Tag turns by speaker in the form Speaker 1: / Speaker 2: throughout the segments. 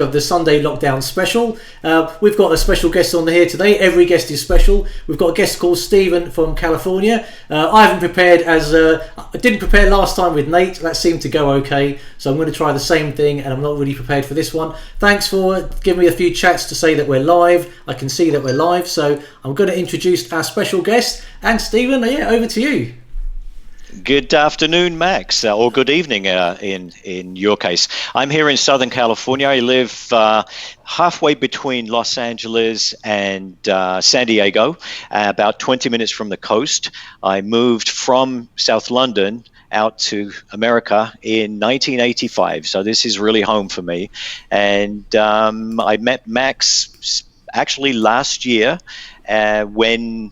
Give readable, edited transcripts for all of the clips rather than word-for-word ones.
Speaker 1: Of the Sunday lockdown special. We've got a special guest on here today. Every guest is special. We've got a guest called Stephen from California. I haven't prepared I didn't prepare last time with Nate. That seemed to go okay, so I'm going to try the same thing, and I'm not really prepared for this one. Thanks for giving me a few chats to say that we're live. I can see that we're live, so I'm going to introduce our special guest. And Stephen, over to you.
Speaker 2: Good afternoon, Max, or good evening in your case. I'm here in Southern California. I live halfway between Los Angeles and San Diego, about 20 minutes from the coast. I moved from South London out to America in 1985, so this is really home for me. And I met Max actually last year when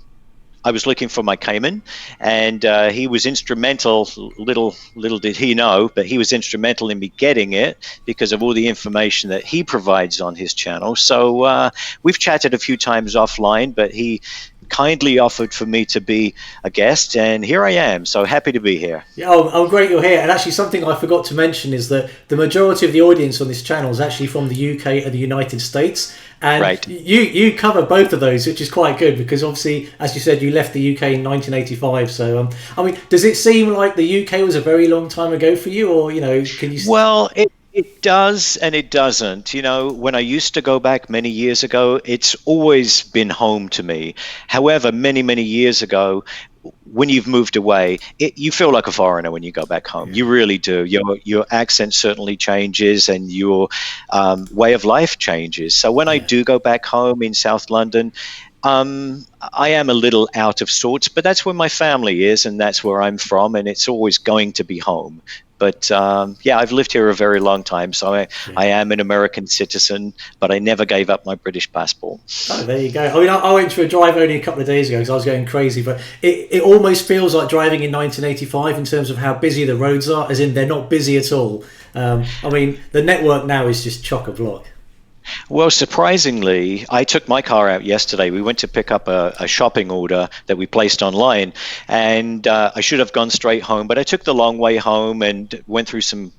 Speaker 2: I was looking for my Cayman, and he was instrumental. Little did he know, but he was instrumental in me getting it because of all the information that he provides on his channel. So we've chatted a few times offline, but he kindly offered for me to be a guest, and here I am. So happy to be here.
Speaker 1: Yeah, I'm great you're here. And actually, something I forgot to mention is that the majority of the audience on this channel is actually from the UK and the United States. And
Speaker 2: right.
Speaker 1: you cover both of those, which is quite good because obviously, as you said, you left the UK in 1985. So, I mean, does it seem like the UK was a very long time ago for you, or can you?
Speaker 2: Well, it does and it doesn't. When I used to go back many years ago, it's always been home to me. However, many, many years ago, when you've moved away, you feel like a foreigner when you go back home. You really do. Your accent certainly changes, and your way of life changes. So when I do go back home in South London, I am a little out of sorts, but that's where my family is, and that's where I'm from, and it's always going to be home. But I've lived here a very long time, so I am an American citizen, but I never gave up my British passport.
Speaker 1: Oh, there you go. I mean, I went for a drive only a couple of days ago because I was going crazy, but it almost feels like driving in 1985 in terms of how busy the roads are, as in they're not busy at all. I mean, the network now is just chock-a-block.
Speaker 2: Well, surprisingly, I took my car out yesterday. We went to pick up a shopping order that we placed online, and I should have gone straight home, but I took the long way home and went through some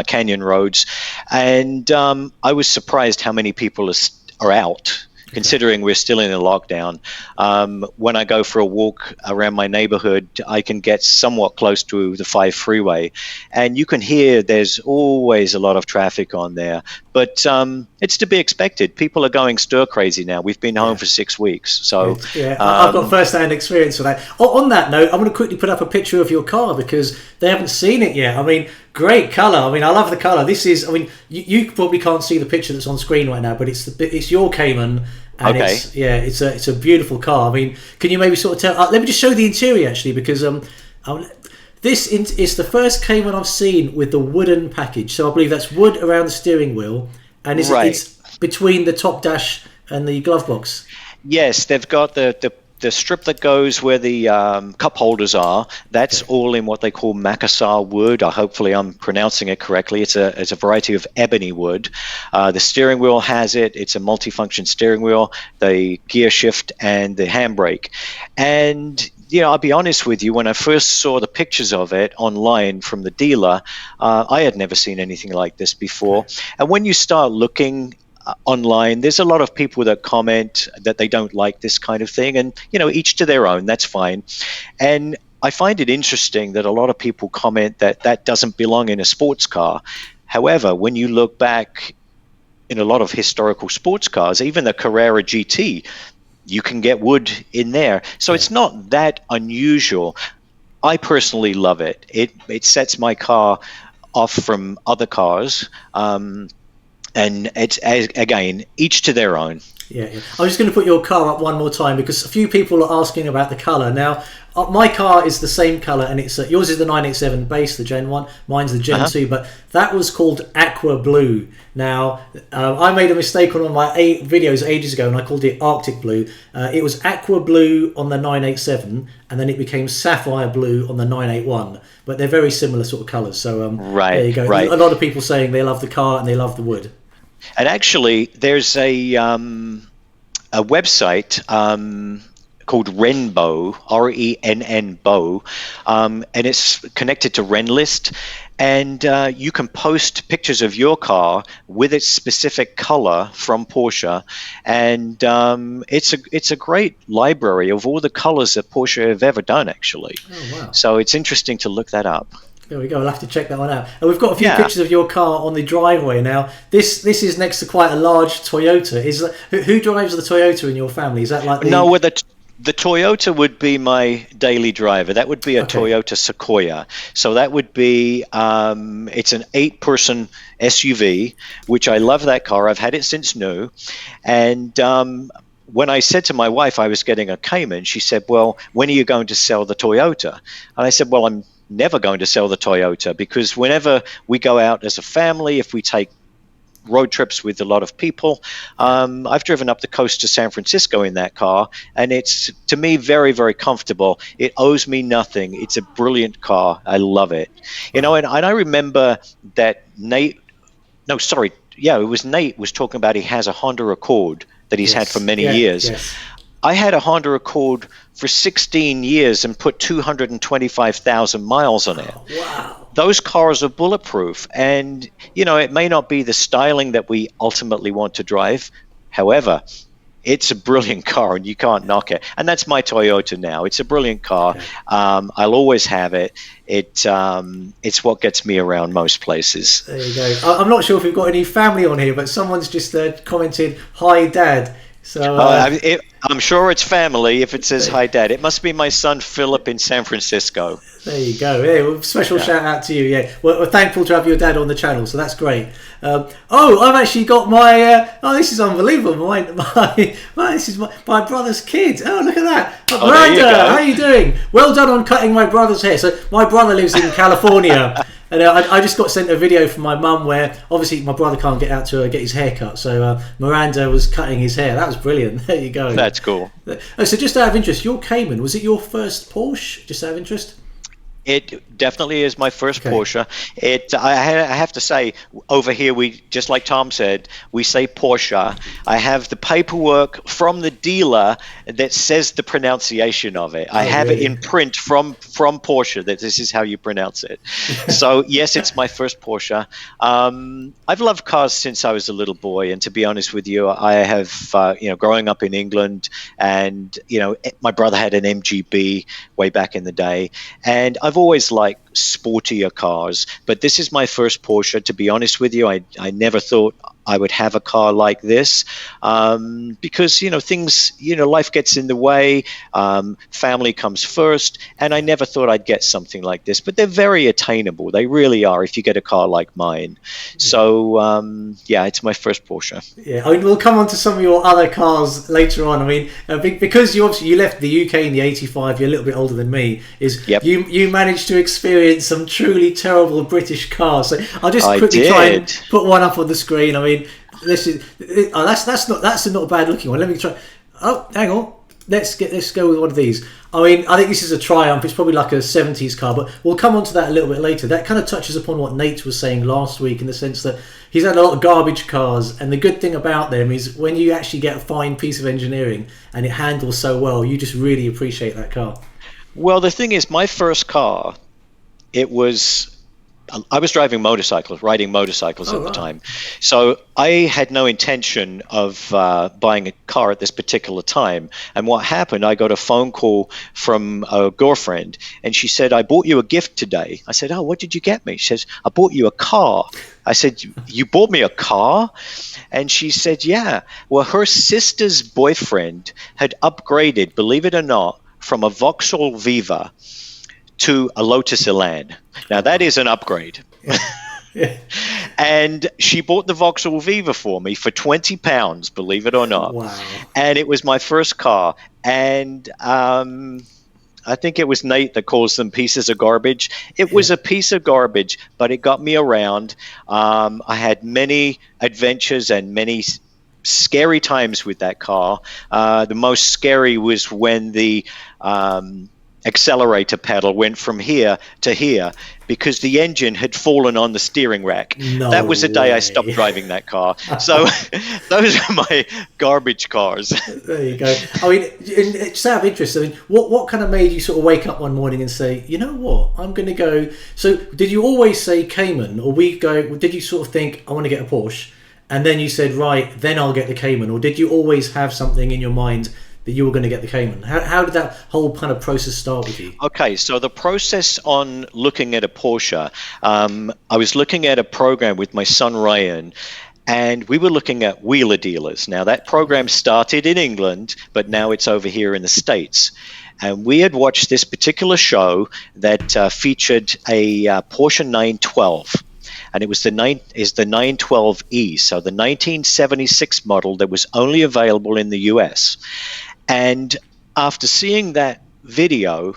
Speaker 2: canyon roads, and I was surprised how many people are out, considering we're still in a lockdown. When I go for a walk around my neighborhood, I can get somewhat close to the 5 freeway, and you can hear there's always a lot of traffic on there. But it's to be expected. People are going stir crazy now. We've been home for 6 weeks. So
Speaker 1: I've got first-hand experience for that. On that note, I'm going to quickly put up a picture of your car because they haven't seen it yet. I mean, great colour. I mean, I love the colour. This is, I mean, you probably can't see the picture that's on screen right now, but it's your Cayman. And
Speaker 2: okay.
Speaker 1: It's a beautiful car. I mean, can you maybe sort of tell? Let me just show the interior actually, because this is the first Cayman I've seen with the wooden package. So I believe that's wood around the steering wheel, and it's between the top dash and the glove box.
Speaker 2: Yes, they've got the strip that goes where the cup holders are. That's all in what they call Makassar wood. Hopefully I'm pronouncing it correctly. It's a variety of ebony wood. The steering wheel has it. It's a multifunction steering wheel, the gear shift, and the handbrake. And I'll be honest with you, when I first saw the pictures of it online from the dealer, I had never seen anything like this before. And when you start looking online, there's a lot of people that comment that they don't like this kind of thing, and each to their own. That's fine. And I find it interesting that a lot of people comment that doesn't belong in a sports car. However, when you look back in a lot of historical sports cars, even the Carrera GT, you can get wood in there. So it's not that unusual. I personally love it. It sets my car off from other cars. And it's, again, each to their own.
Speaker 1: Yeah. I'm just going to put your car up one more time because a few people are asking about the colour. Now, my car is the same colour, and it's yours is the 987 base, the Gen 1. Mine's the Gen 2, but that was called Aqua Blue. Now, I made a mistake on one of my videos ages ago, and I called it Arctic Blue. It was Aqua Blue on the 987, and then it became Sapphire Blue on the 981. But they're very similar sort of colours. So there you go.
Speaker 2: Right.
Speaker 1: A lot of people saying they love the car and they love the wood.
Speaker 2: And actually, there's a website called Renbow, RENN Bow, and it's connected to Renlist. and you can post pictures of your car with its specific color from Porsche, and it's a great library of all the colors that Porsche have ever done, actually.
Speaker 1: Oh, wow.
Speaker 2: So it's interesting to look that up.
Speaker 1: There we go. I'll have to check that one out. And we've got a few
Speaker 2: Yeah.
Speaker 1: pictures of your car on the driveway now. This is next to quite a large Toyota. Who drives the Toyota in your family? Is that like the...
Speaker 2: No, the Toyota would be my daily driver. That would be a Toyota Sequoia. So that would be it's an 8-person SUV, which I love that car. I've had it since new, and when I said to my wife I was getting a Cayman, she said, "Well, when are you going to sell the Toyota?" And I said, "Well, I'm never going to sell the Toyota, because whenever we go out as a family, if we take road trips with a lot of people, I've driven up the coast to San Francisco in that car, and it's, to me, very, very comfortable. It owes me nothing. It's a brilliant car. I love it." And I remember that Nate was talking about he has a Honda Accord that he's had for many years.
Speaker 1: Yes.
Speaker 2: I had a Honda Accord for 16 years and put 225,000 miles on it.
Speaker 1: Oh, wow.
Speaker 2: Those cars are bulletproof, and it may not be the styling that we ultimately want to drive. However, it's a brilliant car, and you can't knock it. And that's my Toyota now. It's a brilliant car.
Speaker 1: Okay.
Speaker 2: I'll always have it. It's what gets me around most places.
Speaker 1: There you go. I'm not sure if we've got any family on here, but someone's just commented, "Hi, Dad." So
Speaker 2: I'm sure it's family if it says "Hi, Dad." It must be my son Philip in San Francisco.
Speaker 1: there you go. Yeah, well, special shout out to you. Yeah, we're thankful to have your dad on the channel, so that's great. I've actually got my. This is unbelievable. This is my brother's kid. Oh, look at that. Miranda, how are you doing? Well done on cutting my brother's hair. So my brother lives in California. And I just got sent a video from my mum where obviously my brother can't get out to get his hair cut, so Miranda was cutting his hair. That was brilliant. There you go.
Speaker 2: That's cool.
Speaker 1: So just out of interest, your Cayman, was it your first Porsche? Just out of interest?
Speaker 2: It definitely is my first Porsche. I have to say, over here, we, just like Tom said, we say Porsche. I have the paperwork from the dealer that says the pronunciation of it. I have it in print from Porsche that this is how you pronounce it. So yes, it's my first Porsche. I've loved cars since I was a little boy, and to be honest with you, I have growing up in England, and my brother had an MGB way back in the day, and I've always liked sportier cars, but this is my first Porsche. To be honest with you, I never thought I would have a car like this, because things, life gets in the way, family comes first, and I never thought I'd get something like this. But they're very attainable. They really are if you get a car like mine. So it's my first Porsche.
Speaker 1: Yeah, we'll come on to some of your other cars later on. I mean, because you left the UK in the '85. You're a little bit older than me. You managed to experience some truly terrible British cars. So I'll just quickly try and put one up on the screen. I mean, that's not a bad looking one. Let me try. Oh, hang on. Let's go with one of these. I mean, I think this is a Triumph. It's probably like a 70s car, but we'll come on to that a little bit later. That kind of touches upon what Nate was saying last week, in the sense that he's had a lot of garbage cars, and the good thing about them is when you actually get a fine piece of engineering and it handles so well, you just really appreciate that car.
Speaker 2: Well, the thing is, my first car, I was riding motorcycles at the time. So I had no intention of buying a car at this particular time. And what happened, I got a phone call from a girlfriend, and she said, "I bought you a gift today." I said, "Oh, what did you get me?" She says, "I bought you a car." I said, "You bought me a car?" And she said, "Yeah." Well, her sister's boyfriend had upgraded, believe it or not, from a Vauxhall Viva to a Lotus Elan. Now that is an upgrade.
Speaker 1: Yeah.
Speaker 2: And she bought the Vauxhall Viva for me for £20, believe it or not.
Speaker 1: Wow.
Speaker 2: And it was my first car. And I think it was Nate that calls them pieces of garbage. It was a piece of garbage, but it got me around. I had many adventures and many scary times with that car. The most scary was when the accelerator pedal went from here to here because the engine had fallen on the steering rack.
Speaker 1: No
Speaker 2: that was the day I
Speaker 1: way.
Speaker 2: stopped driving that car. So those are my garbage cars.
Speaker 1: There you go. I mean, it's out of interest. I mean, what kind of made you sort of wake up one morning and say, you know what, I'm going to go? So, did you always say Cayman, or did you sort of think, I want to get a Porsche, and then you said, right, then I'll get the Cayman, or did you always have something in your mind that you were going to get the Cayman? How did that whole kind of process start with you?
Speaker 2: Okay, so the process on looking at a Porsche, I was looking at a program with my son Ryan, and we were looking at wheeler dealers. Now, that program started in England, but now it's over here in the States. And we had watched this particular show that featured a Porsche 912. And it was the 912E, so the 1976 model that was only available in the US. And after seeing that video,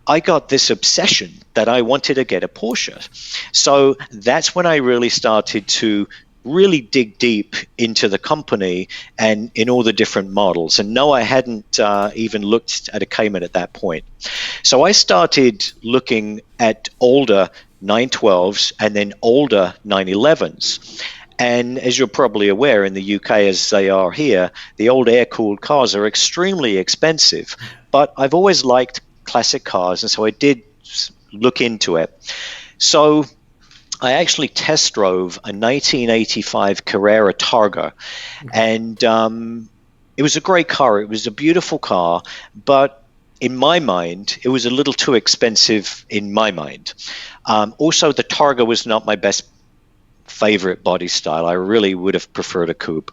Speaker 2: I got this obsession that I wanted to get a Porsche. So that's when I really started to really dig deep into the company and in all the different models. And no, I hadn't even looked at a Cayman at that point. So I started looking at older 912s and then older 911s. And as you're probably aware, in the UK, as they are here, the old air-cooled cars are extremely expensive. But I've always liked classic cars, and so I did look into it. So I actually test drove a 1985 Carrera Targa, and it was a great car. It was a beautiful car, but in my mind, it was a little too expensive in my mind. Also, the Targa was not my best favorite body style. I really would have preferred a coupe.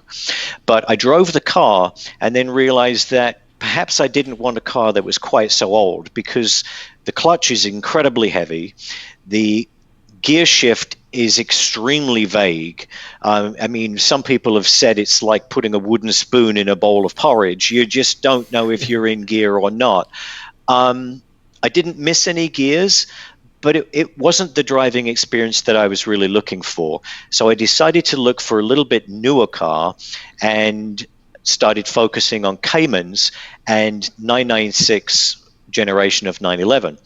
Speaker 2: But I drove the car and then realized that perhaps I didn't want a car that was quite so old, because the clutch is incredibly heavy. The gear shift is extremely vague. I mean, some people have said it's like putting a wooden spoon in a bowl of porridge. You just don't know if you're in gear or not. I didn't miss any gears, but it wasn't the driving experience that I was really looking for. So I decided to look for a little bit newer car and started focusing on Caymans and 996 generation of 911.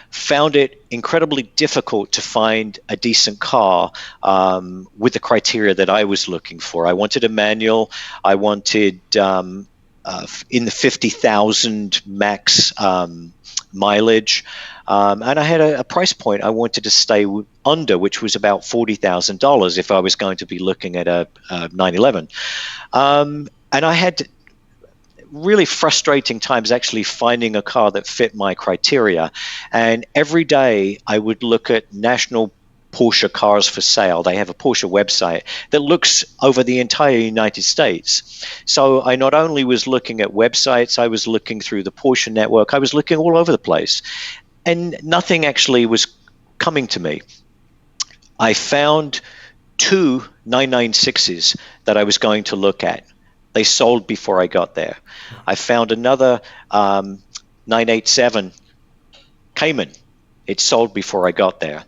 Speaker 2: Found it incredibly difficult to find a decent car with the criteria that I was looking for. I wanted a manual. I wanted in the 50,000 max mileage. And I had a price point I wanted to stay under, which was about $40,000 if I was going to be looking at a 911. And I had really frustrating times actually finding a car that fit my criteria. And every day I would look at national Porsche cars for sale. They have a Porsche website that looks over the entire United States. So I not only was looking at websites, I was looking through the Porsche network. I was looking all over the place. And nothing actually was coming to me. I found two 996s that I was going to look at. They sold before I got there. I found another 987 Cayman. It sold before I got there.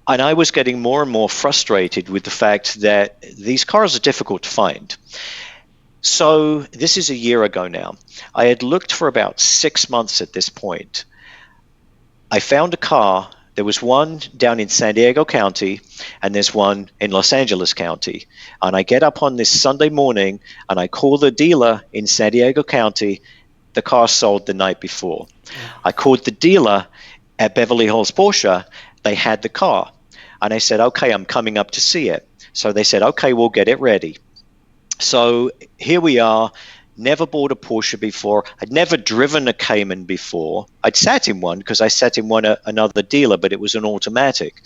Speaker 2: And I was getting more and more frustrated with the fact that these cars are difficult to find. So this is a year ago now. I had looked for about 6 months at this point. I found a car. There was one down in San Diego County, and there's one in Los Angeles County. And I get up on this Sunday morning, and I call the dealer in San Diego County. The car sold the night before. I called the dealer at Beverly Hills Porsche. They had the car. And I said, okay, I'm coming up to see it. So they said, okay, we'll get it ready. So here we are. Never bought a Porsche before. I'd never driven a Cayman before. I'd sat in one because I sat in one at another dealer, but it was an automatic.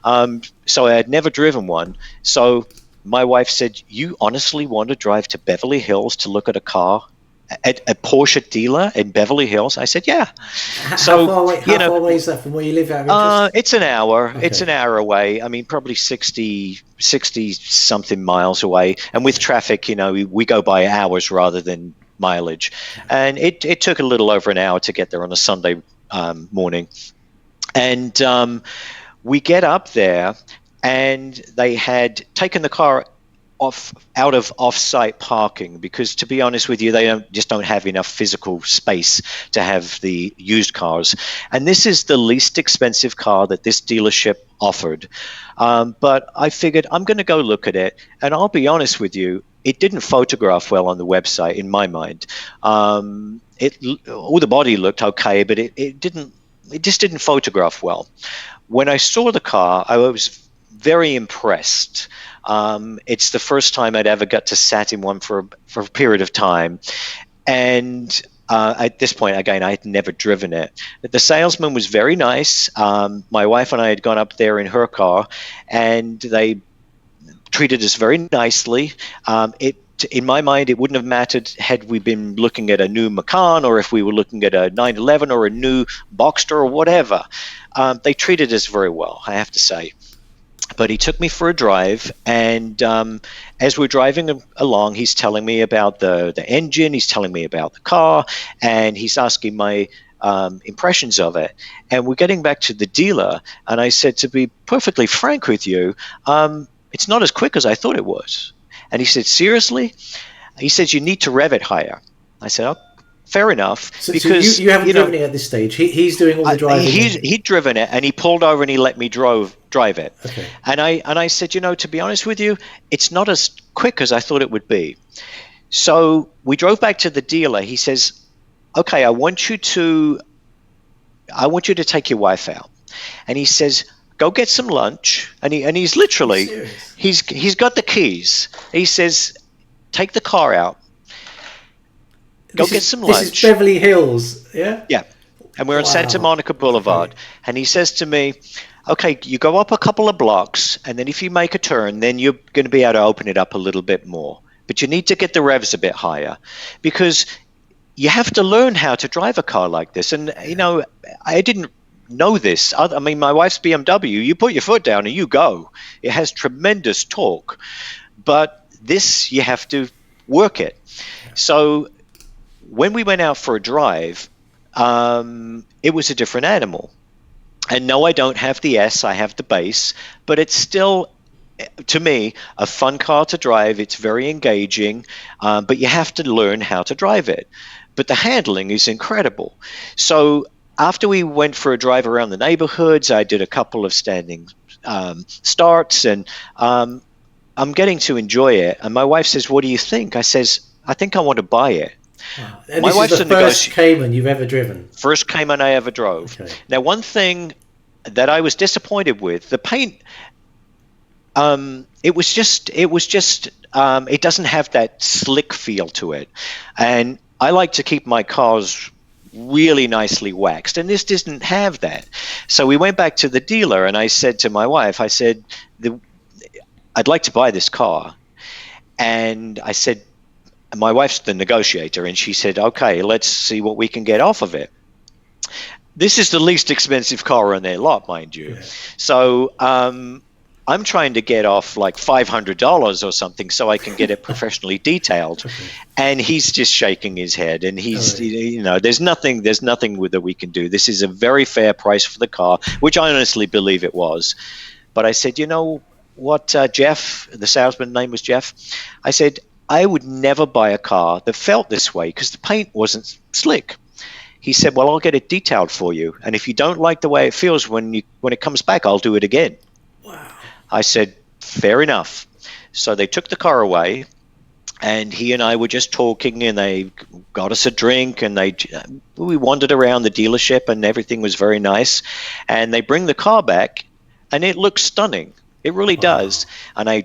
Speaker 2: So I had never driven one. So my wife said, you honestly want to drive to Beverly Hills to look at a car at a Porsche dealer in Beverly Hills? I said, yeah.
Speaker 1: So how far away is that from where you live?
Speaker 2: It's an hour.
Speaker 1: Okay.
Speaker 2: It's an hour away. I mean, probably 60 something miles away. And with traffic, we go by hours rather than mileage. And it took a little over an hour to get there on a Sunday morning. And we get up there, and they had taken the car out of off-site parking, because to be honest with you, they don't have enough physical space to have the used cars. And this is the least expensive car that this dealership offered. But I figured I'm going to go look at it, and I'll be honest with you, it didn't photograph well on the website in my mind. All the body looked okay, but it just didn't photograph well. When I saw the car, I was very impressed. It's the first time I'd ever got to sat in one for a period of time. And at this point, again, I had never driven it. The salesman was very nice. My wife and I had gone up there in her car, and they treated us very nicely. In my mind, it wouldn't have mattered had we been looking at a new Macan, or if we were looking at a 911 or a new Boxster or whatever. They treated us very well, I have to say. But he took me for a drive, and as we're driving along, he's telling me about the engine, he's telling me about the car, and he's asking my impressions of it. And we're getting back to the dealer, and I said, to be perfectly frank with you, it's not as quick as I thought it was. And he said, seriously? He said, you need to rev it higher. I said, oh, fair enough.
Speaker 1: Because you haven't driven it at this stage. He's doing all the driving.
Speaker 2: He'd driven it, and he pulled over and he let me drive it.
Speaker 1: Okay.
Speaker 2: And I said, to be honest with you, it's not as quick as I thought it would be. So we drove back to the dealer. He says, okay, I want you to take your wife out. And he says, go get some lunch. And he's literally, he's got the keys. He says, take the car out. Go get some lunch.
Speaker 1: This is Beverly Hills, yeah?
Speaker 2: Yeah. And we're on Santa Monica Boulevard. Okay. And he says to me, okay, you go up a couple of blocks, and then if you make a turn, then you're going to be able to open it up a little bit more. But you need to get the revs a bit higher, because you have to learn how to drive a car like this. And, I didn't know this. I mean, my wife's BMW, you put your foot down and you go. It has tremendous torque. But this, you have to work it. So when we went out for a drive, it was a different animal. And no, I don't have the S, I have the base, but it's still, to me, a fun car to drive. It's very engaging, but you have to learn how to drive it. But the handling is incredible. So after we went for a drive around the neighborhoods, I did a couple of standing starts, and I'm getting to enjoy it. And my wife says, what do you think? I says, I think I want to buy it.
Speaker 1: Wow. And my wife's the first Cayman you've ever driven?
Speaker 2: First Cayman I ever drove. Okay. Now, one thing that I was disappointed with, the paint, it doesn't have that slick feel to it. And I like to keep my cars really nicely waxed, and this didn't have that. So we went back to the dealer, and I said to my wife, I said, I'd like to buy this car. And I said, my wife's the negotiator, and she said, okay, let's see what we can get off of it. This is the least expensive car on their lot, mind you. Yeah. So I'm trying to get off like $500 or something so I can get it professionally detailed. Okay. And he's just shaking his head, and there's nothing that we can do. This is a very fair price for the car, which I honestly believe it was. But I said, what, Jeff, the salesman's name was Jeff, I said, I would never buy a car that felt this way because the paint wasn't slick. He said, well, I'll get it detailed for you. And if you don't like the way it feels when it comes back, I'll do it again.
Speaker 3: Wow.
Speaker 2: I said, fair enough. So they took the car away, and he and I were just talking, and they got us a drink, and we wandered around the dealership, and everything was very nice. And they bring the car back, and it looks stunning. It really does. And I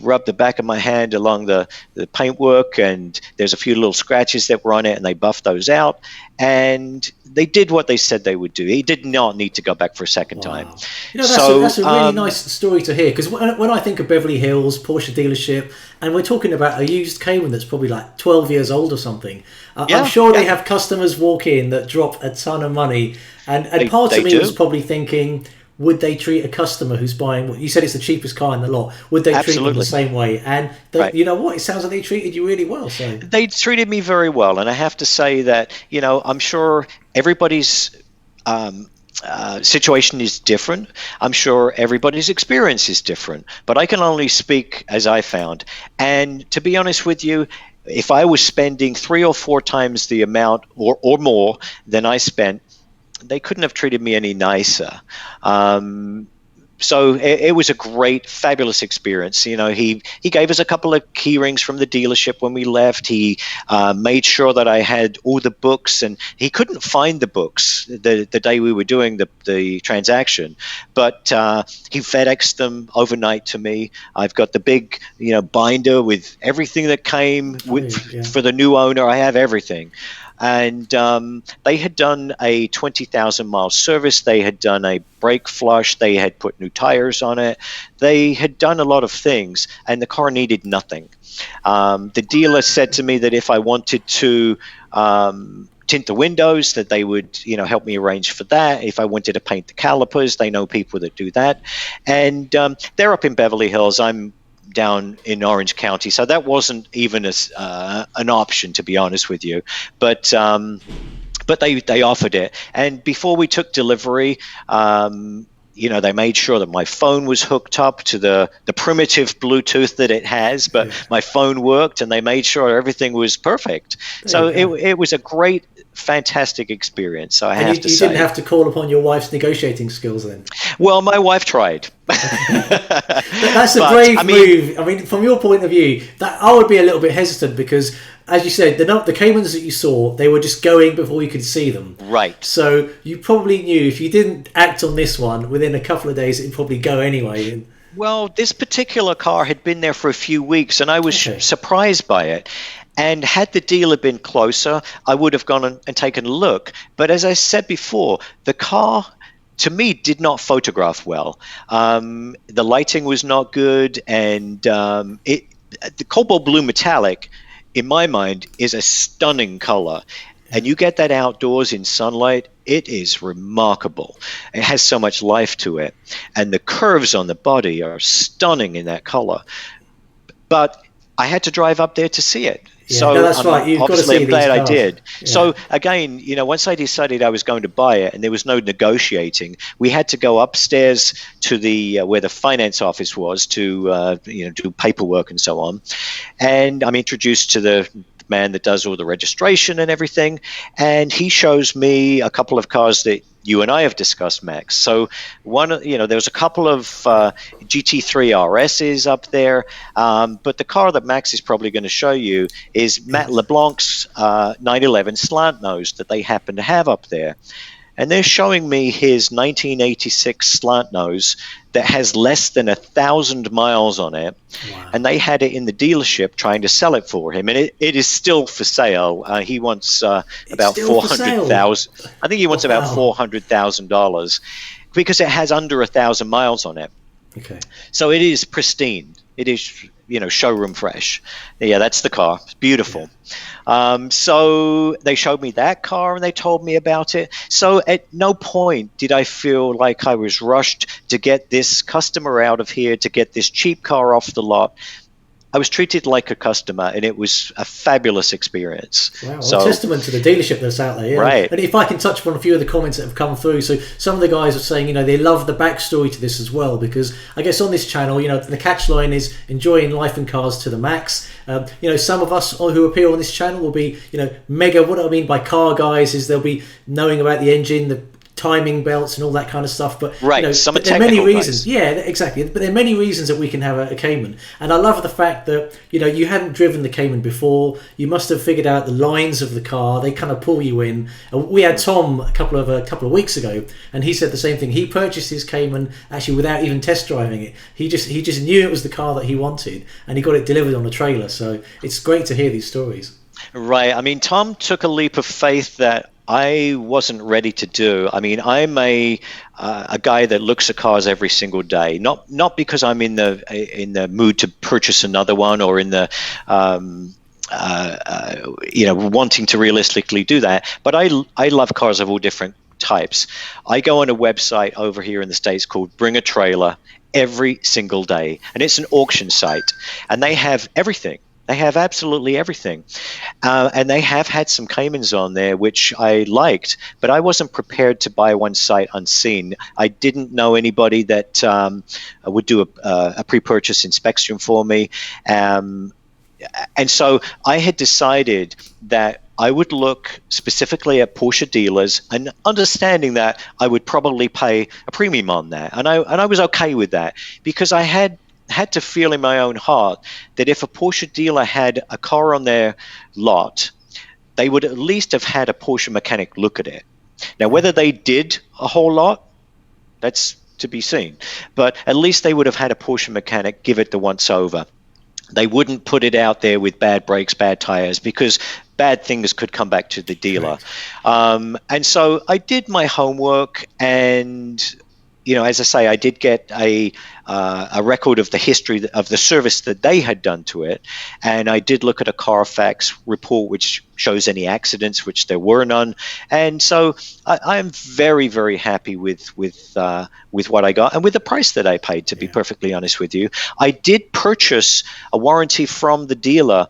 Speaker 2: rubbed the back of my hand along the paintwork, and there's a few little scratches that were on it, and they buffed those out. And they did what they said they would do. He did not need to go back for a second time.
Speaker 1: That's a really nice story to hear, because when I think of Beverly Hills, Porsche dealership, and we're talking about a used Cayman that's probably like 12 years old or something, I'm sure they have customers walk in that drop a ton of money. And part of me was probably thinking, would they treat a customer who's buying, you said it's the cheapest car in the lot, would they treat them the same way? And you know what, it sounds like they treated you really well. So
Speaker 2: they treated me very well, and I have to say that, I'm sure everybody's situation is different. I'm sure everybody's experience is different, but I can only speak as I found. And to be honest with you, if I was spending 3 or 4 times the amount or more than I spent, they couldn't have treated me any nicer. So it was a great, fabulous experience. He gave us a couple of key rings from the dealership when we left. He made sure that I had all the books, and he couldn't find the books the day we were doing the transaction, but he FedExed them overnight to me. I've got the big, binder with everything that came for the new owner. I have everything. And they had done a 20,000-mile service. They had done a brake flush. They had put new tires on it. They had done a lot of things, and the car needed nothing. The dealer said to me that if I wanted to tint the windows, that they would, help me arrange for that. If I wanted to paint the calipers, they know people that do that. And they're up in Beverly Hills. I'm down in Orange County, so that wasn't even an option, to be honest with you. But they offered it, and before we took delivery, they made sure that my phone was hooked up to the primitive Bluetooth that it has, but my phone worked, and they made sure everything was perfect. So it was a great, fantastic experience. So I have to say, you
Speaker 1: didn't have to call upon your wife's negotiating skills then.
Speaker 2: Well, my wife tried.
Speaker 1: That's a brave move. I mean, from your point of view, that I would be a little bit hesitant because, as you said, the Caymans that you saw, they were just going before you could see them.
Speaker 2: Right.
Speaker 1: So you probably knew if you didn't act on this one within a couple of days, it'd probably go anyway.
Speaker 2: Well, this particular car had been there for a few weeks, and I was surprised by it. And had the dealer been closer, I would have gone and taken a look. But as I said before, the car, to me, did not photograph well. The lighting was not good, and the cobalt blue metallic, in my mind, is a stunning color. And you get that outdoors in sunlight, it is remarkable. It has so much life to it. And the curves on the body are stunning in that color. But I had to drive up there to see it.
Speaker 1: Yeah, so that's right. You've
Speaker 2: obviously,
Speaker 1: got to see
Speaker 2: I'm glad
Speaker 1: these
Speaker 2: I did. Yeah. So again, once I decided I was going to buy it, and there was no negotiating, we had to go upstairs to the where the finance office was to do paperwork and so on. And I'm introduced to the man that does all the registration and everything, and he shows me a couple of cars that you and I have discussed, Max. So there was a couple of GT3 RSs up there, but the car that Max is probably going to show you is Matt LeBlanc's 911 slant nose that they happen to have up there. And they're showing me his 1986 slant nose that has less than 1,000 miles on it. Wow. And they had it in the dealership trying to sell it for him. And it is still for sale. He wants about $400,000. I think he wants about $400,000 because it has under 1,000 miles on it.
Speaker 1: Okay.
Speaker 2: So it is pristine. It is, showroom fresh. Yeah, that's the car. It's beautiful. Yeah. So they showed me that car and they told me about it. So at no point did I feel like I was rushed to get this customer out of here, to get this cheap car off the lot. I was treated like a customer, and it was a fabulous experience.
Speaker 1: Wow, well, testament to the dealership that's out there. Yeah.
Speaker 2: Right.
Speaker 1: And if I can touch upon a few of the comments that have come through. So some of the guys are saying, they love the backstory to this as well, because I guess on this channel, the catch line is enjoying life and cars to the max. Some of us who appear on this channel will be, mega, what I mean by car guys is they'll be knowing about the engine, the timing belts and all that kind of stuff, but
Speaker 2: right,
Speaker 1: but there are many reasons. Yeah, exactly. But there are many reasons that we can have a Cayman, and I love the fact that you hadn't driven the Cayman before. You must have figured out the lines of the car. They kind of pull you in. We had Tom a couple of weeks ago, and he said the same thing. He purchased his Cayman actually without even test driving it. He just knew it was the car that he wanted, and he got it delivered on a trailer. So it's great to hear these stories.
Speaker 2: Right. I mean, Tom took a leap of faith that I wasn't ready to do. I mean, I'm a guy that looks at cars every single day. Not because I'm in the mood to purchase another one or in the wanting to realistically do that. But I love cars of all different types. I go on a website over here in the States called Bring a Trailer every single day, and it's an auction site, and they have everything. They have absolutely everything. And they have had some Caymans on there, which I liked, but I wasn't prepared to buy one sight unseen. I didn't know anybody that would do a pre-purchase inspection for me. And so I had decided that I would look specifically at Porsche dealers, and understanding that I would probably pay a premium on that. And I was okay with that, because I had to feel in my own heart that if a Porsche dealer had a car on their lot, they would at least have had a Porsche mechanic look at it. Now, whether they did a whole lot, that's to be seen. But at least they would have had a Porsche mechanic give it the once over. They wouldn't put it out there with bad brakes, bad tires, because bad things could come back to the dealer. And so I did my homework, and as I say, I did get a record of the history of the service that they had done to it, and I did look at a Carfax report which shows any accidents, which there were none. And so I am very, very happy with what I got and with the price that I paid. To be perfectly honest with you, I did purchase a warranty from the dealer.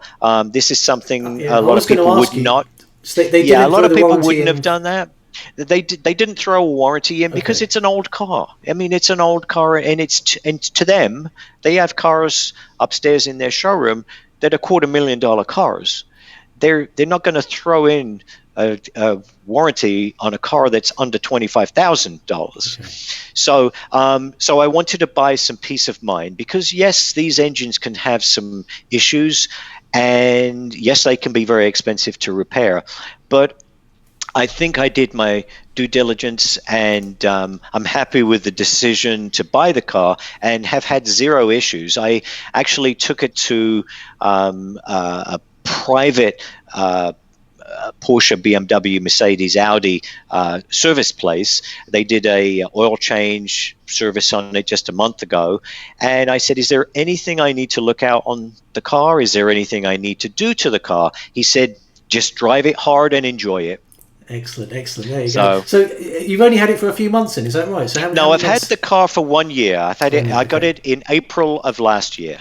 Speaker 2: This is something a lot of people would not.
Speaker 1: So a lot
Speaker 2: of people wouldn't have done that. They didn't throw a warranty in because it's an old car. I mean, it's an old car, and and to them, they have cars upstairs in their showroom that are $250,000 cars. They're not going to throw in a warranty on a car that's under $25,000. So I wanted to buy some peace of mind, because yes, these engines can have some issues, and yes, they can be very expensive to repair, but I think I did my due diligence, and I'm happy with the decision to buy the car and have had zero issues. I actually took it to a private Porsche, BMW, Mercedes, Audi service place. They did a oil change service on it just a month ago, and I said, is there anything I need to look out on the car? Is there anything I need to do to the car? He said, just drive it hard and enjoy it.
Speaker 1: Excellent. There you go. So you've only had it for a few months, then, is that right? So
Speaker 2: I've had the car for 1 year. I've had it. I got it in April of last year.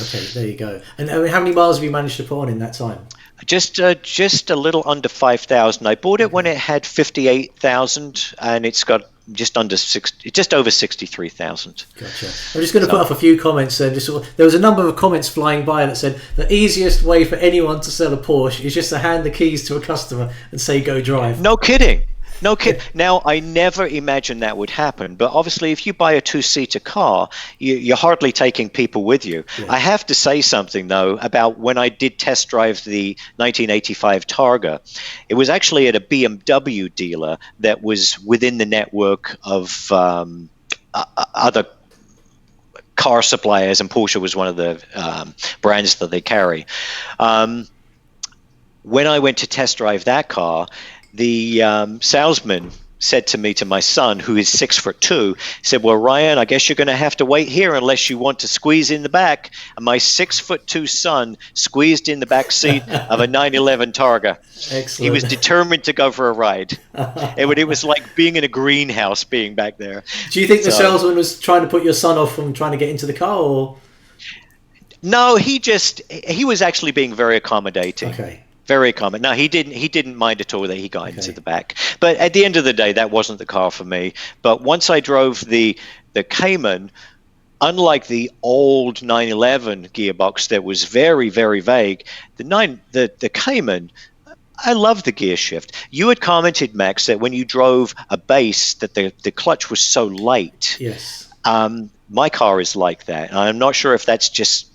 Speaker 1: Okay, there you go. And how many miles have you managed to put on in that time?
Speaker 2: Just a little under 5,000. I bought it when it had 58,000, and it's got just over 63,000.
Speaker 1: Gotcha. I'm just going to put up a few comments. There was a number of comments flying by that said the easiest way for anyone to sell a Porsche is just to hand the keys to a customer and say, go drive.
Speaker 2: No kidding. Now, I never imagined that would happen, but obviously if you buy a two-seater car, you're hardly taking people with you. Yeah. I have to say something, though, about when I did test drive the 1985 Targa. It was actually at a BMW dealer that was within the network of other car suppliers, and Porsche was one of the brands that they carry. When I went to test drive that car, the salesman said to my son, who is 6'2", said, well, Ryan, I guess you're going to have to wait here unless you want to squeeze in the back. And my 6'2" son squeezed in the back seat of a 911 Targa.
Speaker 1: Excellent.
Speaker 2: He was determined to go for a ride. It was like being in a greenhouse being back there.
Speaker 1: Do you think the salesman was trying to put your son off from trying to get into the car, or?
Speaker 2: No, he was actually being very accommodating.
Speaker 1: Okay.
Speaker 2: Very common. No, he didn't mind at all that he got into the back. But at the end of the day, that wasn't the car for me. But once I drove the Cayman, unlike the old 911 gearbox that was very, very vague, the Cayman, I love the gear shift. You had commented, Max, that when you drove a base that the clutch was so light.
Speaker 1: Yes.
Speaker 2: My car is like that. I'm not sure if that's just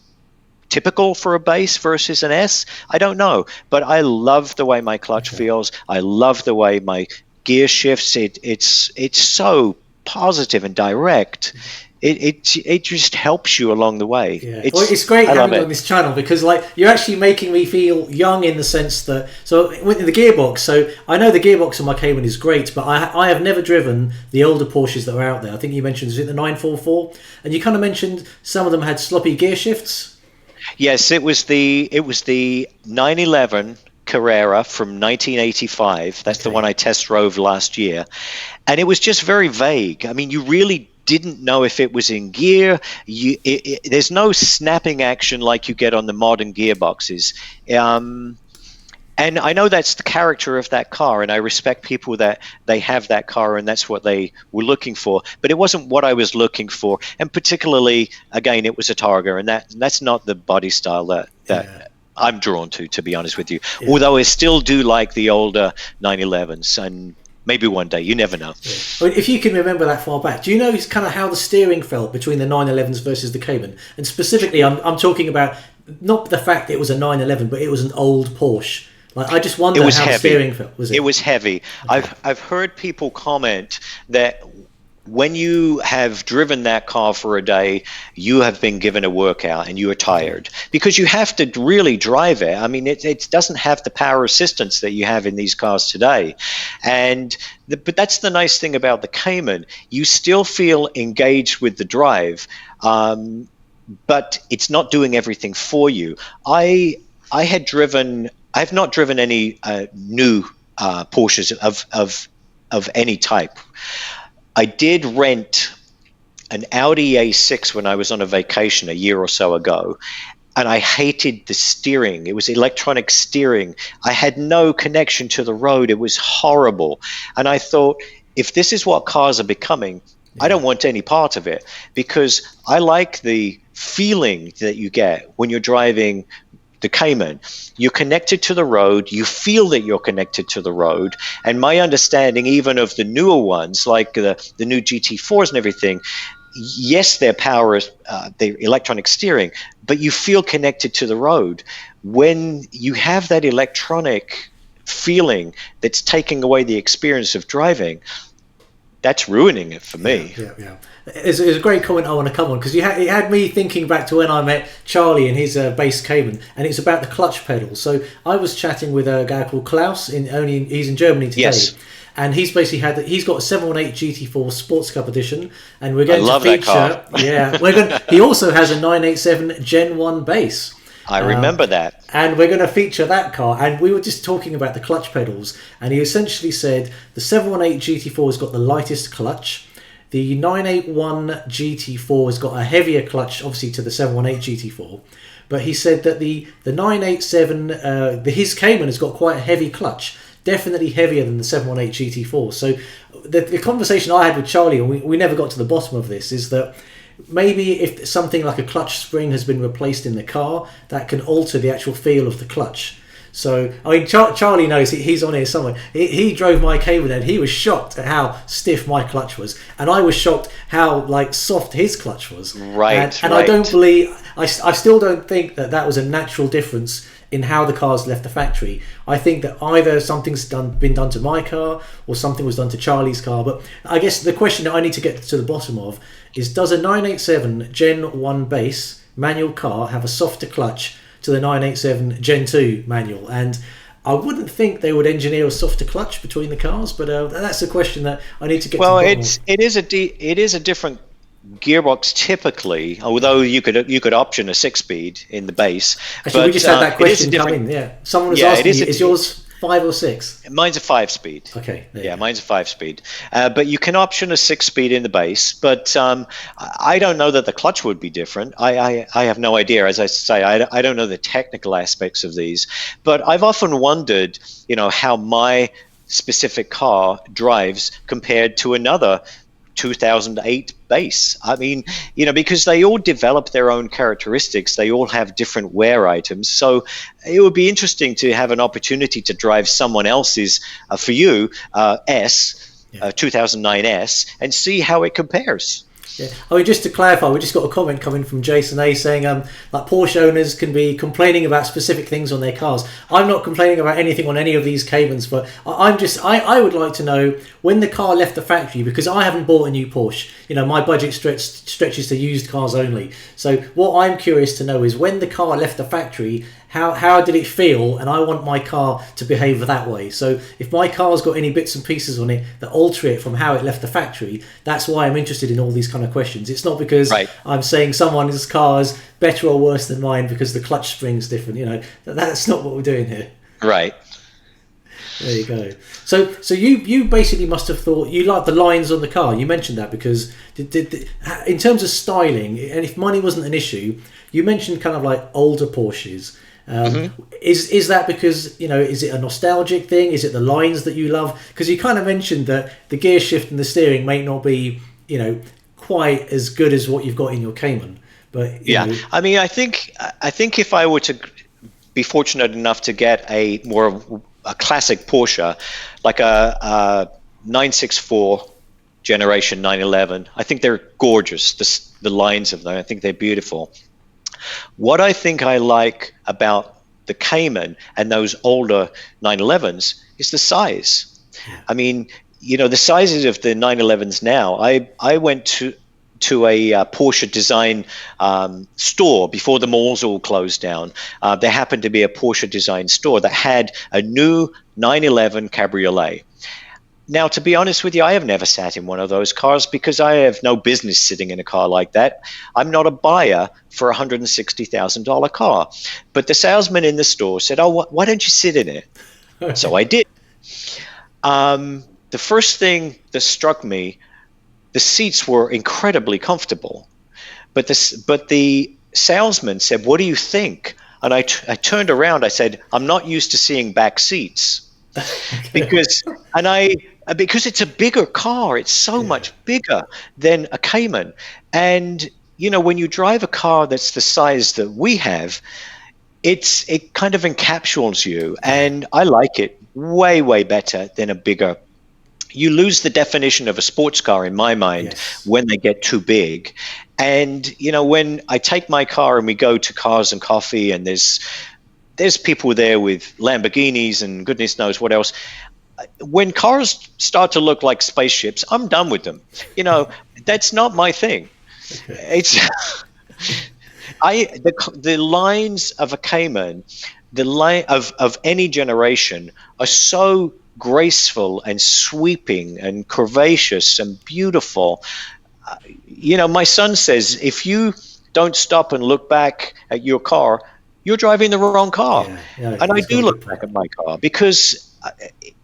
Speaker 2: typical for a base versus an S. I don't know, but I love the way my clutch feels. I love the way my gear shifts. It's so positive and direct. It just helps you along the way.
Speaker 1: Yeah. It's great having on this channel, because you're actually making me feel young in the sense that, so with the gearbox, so I know the gearbox on my Cayman is great, but I have never driven the older Porsches that are out there. I think you mentioned, is it the 944? And you kind of mentioned some of them had sloppy gear shifts.
Speaker 2: Yes, it was the 911 Carrera from 1985. That's the one I test drove last year, and it was just very vague. I mean, you really didn't know if it was in gear. There's no snapping action like you get on the modern gearboxes. And I know that's the character of that car, and I respect people that they have that car and that's what they were looking for. But it wasn't what I was looking for, and particularly, again, it was a Targa, and that's not the body style that I'm drawn to be honest with you. Yeah. Although I still do like the older 911s, and maybe one day, you never know.
Speaker 1: Yeah. I mean, if you can remember that far back, do you know kind of how the steering felt between the 911s versus the Cayman? And specifically, I'm talking about not the fact that it was a 911, but it was an old Porsche. Like, I just wonder how the steering felt. Was it?
Speaker 2: It was heavy. Okay. I've heard people comment that when you have driven that car for a day, you have been given a workout and you are tired because you have to really drive it. I mean, it doesn't have the power assistance that you have in these cars today. But that's the nice thing about the Cayman. You still feel engaged with the drive, but it's not doing everything for you. I've not driven any new Porsches of any type. I did rent an Audi A6 when I was on a vacation a year or so ago, and I hated the steering. It was electronic steering. I had no connection to the road. It was horrible. And I thought, if this is what cars are becoming, I don't want any part of it, because I like the feeling that you get when you're driving the Cayman. You're connected to the road, you feel that you're connected to the road, and my understanding even of the newer ones, like the new GT4s and everything, yes, their power is the electronic steering, but you feel connected to the road. When you have that electronic feeling that's taking away the experience of driving, that's ruining it for me.
Speaker 1: Yeah. It's a great comment I want to come on, because it had me thinking back to when I met Charlie in his base Cayman, and it's about the clutch pedal. So I was chatting with a guy called Klaus, he's in Germany today.
Speaker 2: Yes.
Speaker 1: And he's basically he's got a 718 GT4 Sports Cup edition, and we're going to feature.
Speaker 2: That car.
Speaker 1: Yeah, he also has a 987 Gen 1 base.
Speaker 2: I remember that.
Speaker 1: And we're going to feature that car. And we were just talking about the clutch pedals, and he essentially said the 718 GT4 has got the lightest clutch. The 981 GT4 has got a heavier clutch, obviously, to the 718 GT4. But he said that the 987, his Cayman has got quite a heavy clutch, definitely heavier than the 718 GT4. So the conversation I had with Charlie, and we never got to the bottom of this, is that maybe if something like a clutch spring has been replaced in the car, that can alter the actual feel of the clutch. So, I mean, Charlie knows, he's on here somewhere. He drove my Cayman and he was shocked at how stiff my clutch was. And I was shocked how, soft his clutch was.
Speaker 2: Right.
Speaker 1: And I don't believe, I still don't think that was a natural difference in how the cars left the factory. I think that either something's been done to my car or something was done to Charlie's car. But I guess the question that I need to get to the bottom of is, does a 987 Gen 1 base manual car have a softer clutch to the 987 Gen 2 manual? And I wouldn't think they would engineer a softer clutch between the cars, but that's a question that I need to get to the bottom of.
Speaker 2: It is a different gearbox typically, although you could option a 6-speed in the base.
Speaker 1: Actually, we just had that question come in. Yeah, someone was asking you, is yours 5 or 6?
Speaker 2: Mine's a 5-speed.
Speaker 1: Okay.
Speaker 2: Mine's a 5-speed. But you can option a 6-speed in the base. But I don't know that the clutch would be different. I have no idea. As I say, I don't know the technical aspects of these. But I've often wondered, how my specific car drives compared to another 2008 base. I mean, because they all develop their own characteristics, they all have different wear items. So it would be interesting to have an opportunity to drive someone else's, for you, 2009 S, and see how it compares.
Speaker 1: Yeah. I mean, just to clarify, we just got a comment coming from Jason A saying Porsche owners can be complaining about specific things on their cars. I'm not complaining about anything on any of these Caymans, but I would like to know when the car left the factory, because I haven't bought a new Porsche. My budget stretches to used cars only. So what I'm curious to know is when the car left the factory, how did it feel? And I want my car to behave that way. So if my car's got any bits and pieces on it that alter it from how it left the factory, that's why I'm interested in all these kind of questions. It's not because I'm saying someone's car is better or worse than mine because the clutch spring's different. That's not what we're doing here.
Speaker 2: Right.
Speaker 1: There you go. So you basically must have thought you like the lines on the car. You mentioned that because in terms of styling, and if money wasn't an issue, you mentioned kind of like older Porsches. Is that because, is it a nostalgic thing? Is it the lines that you love? Because you kind of mentioned that the gear shift and the steering may not be, quite as good as what you've got in your Cayman. But
Speaker 2: I mean, I think if I were to be fortunate enough to get a classic Porsche, like a 964 generation 911, I think they're gorgeous. The lines of them, I think they're beautiful. What I think I like about the Cayman and those older 911s is the size. I mean, the sizes of the 911s now. I went to a Porsche design store before the malls all closed down. There happened to be a Porsche design store that had a new 911 Cabriolet. Now, to be honest with you, I have never sat in one of those cars because I have no business sitting in a car like that. I'm not a buyer for a $160,000 car. But the salesman in the store said, "Oh, why don't you sit in it?" So I did. The first thing that struck me, the seats were incredibly comfortable. But the salesman said, "What do you think?" And I turned around. I said, "I'm not used to seeing back seats." because it's a bigger car. It's so much bigger than a Cayman. And when you drive a car that's the size that we have, it kind of encapsulates you, and I like it way better than a bigger. You lose the definition of a sports car in my mind when they get too big. And when I take my car and we go to Cars and Coffee, and there's people there with Lamborghinis and goodness knows what else. When cars start to look like spaceships, I'm done with them. That's not my thing. It's the lines of a Cayman, the line of any generation are so graceful and sweeping and curvaceous and beautiful. My son says, if you don't stop and look back at your car, you're driving the wrong car. And I do look back at my car because,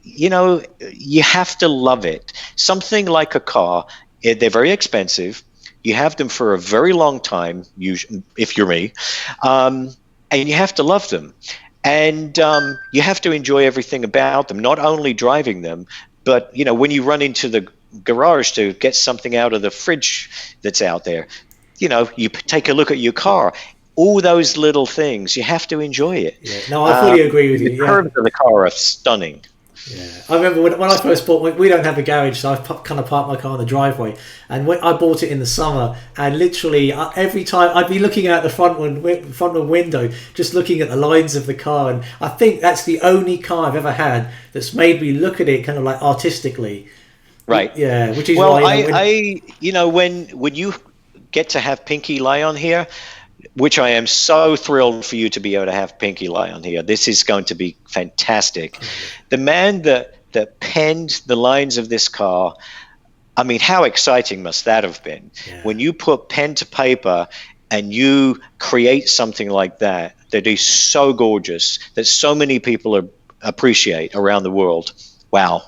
Speaker 2: you have to love it. Something like a car, they're very expensive. You have them for a very long time, usually, if you're me, and you have to love them. And you have to enjoy everything about them, not only driving them, but, when you run into the garage to get something out of the fridge that's out there, you take a look at your car. All those little things, you have to enjoy it.
Speaker 1: Yeah, no, I fully agree with you.
Speaker 2: The curves of the car are stunning.
Speaker 1: Yeah, I remember when I first bought. We don't have a garage, so I kind of parked my car in the driveway. And when I bought it in the summer, and literally every time I'd be looking out the front window, just looking at the lines of the car. And I think that's the only car I've ever had that's made me look at it kind of like artistically.
Speaker 2: Right.
Speaker 1: Yeah, which is
Speaker 2: why.
Speaker 1: Well,
Speaker 2: when you get to have Pinky lie on here, which I am so thrilled for you to be able to have Pinky lie on here. This is going to be fantastic. The man that penned the lines of this car, I mean, how exciting must that have been? Yeah. When you put pen to paper and you create something like that is so gorgeous, that so many people appreciate around the world. Wow.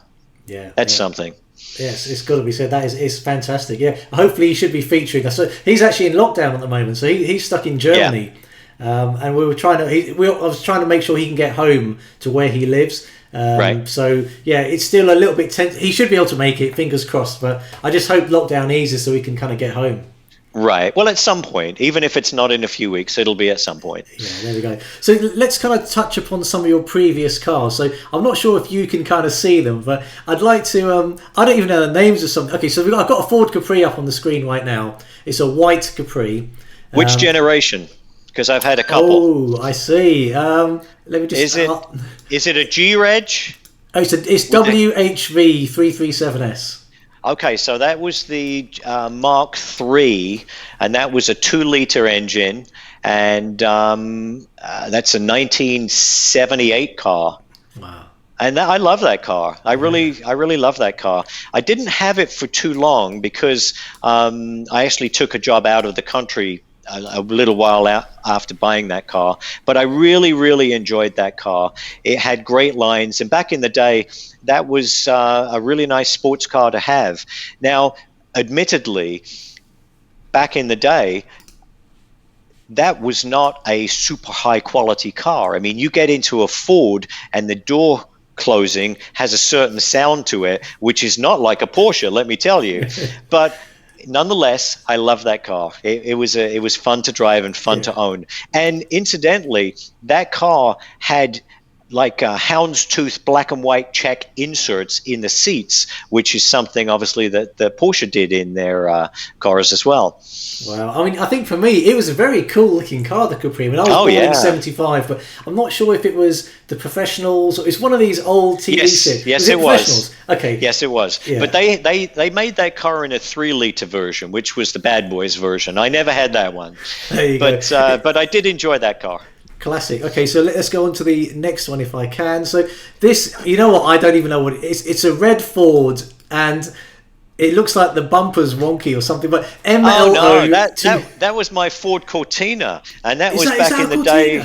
Speaker 1: Yeah.
Speaker 2: That's something.
Speaker 1: Yes, it's got to be said. It's fantastic. Yeah, hopefully he should be featuring us. So he's actually in lockdown at the moment, so he's stuck in Germany, and we were trying to. I was trying to make sure he can get home to where he lives.
Speaker 2: Right.
Speaker 1: So yeah, it's still a little bit tense. He should be able to make it. Fingers crossed. But I just hope lockdown eases so he can kind of get home.
Speaker 2: Right. Well, at some point, even if it's not in a few weeks, it'll be at some point.
Speaker 1: Yeah, there we go. So let's kind of touch upon some of your previous cars. So I'm not sure if you can kind of see them, but I'd like to. I don't even know the names of some. Okay, so I've got a Ford Capri up on the screen right now. It's a white Capri.
Speaker 2: Which generation? Because I've had a couple.
Speaker 1: Oh, I see. Let me just.
Speaker 2: Is it a G-Reg?
Speaker 1: Oh, it's WHV 337S.
Speaker 2: Okay, so that was the Mark III, and that was a 2-liter engine, and that's a 1978 car.
Speaker 1: Wow!
Speaker 2: And I love that car. I really love that car. I didn't have it for too long because I actually took a job out of the country a little while out after buying that car, but I really, really enjoyed that car. It had great lines, and back in the day, that was a really nice sports car to have. Now, admittedly, back in the day, that was not a super high quality car. I mean, you get into a Ford and the door closing has a certain sound to it, which is not like a Porsche, let me tell you. But nonetheless, I love that car. It was fun to drive and fun to own. And incidentally, that car had like houndstooth black and white check inserts in the seats, which is something obviously that the Porsche did in their cars as well.
Speaker 1: Wow. I mean, I think for me, it was a very cool looking car, the Capri. I mean, I was born in 75, but I'm not sure if it was the Professionals. It's one of these old TV sets.
Speaker 2: Yes, it was.
Speaker 1: Okay.
Speaker 2: Yes, it was. Yeah. But they made that car in a 3-liter version, which was the bad boys version. I never had that one.
Speaker 1: There you go.
Speaker 2: But I did enjoy that car.
Speaker 1: Classic. Okay, so let's go on to the next one if I can. So this, you know what? I don't even know what it is. It's a red Ford, and it looks like the bumper's wonky or something. But MLO.
Speaker 2: Oh no, that was my Ford Cortina, and that was back in the day.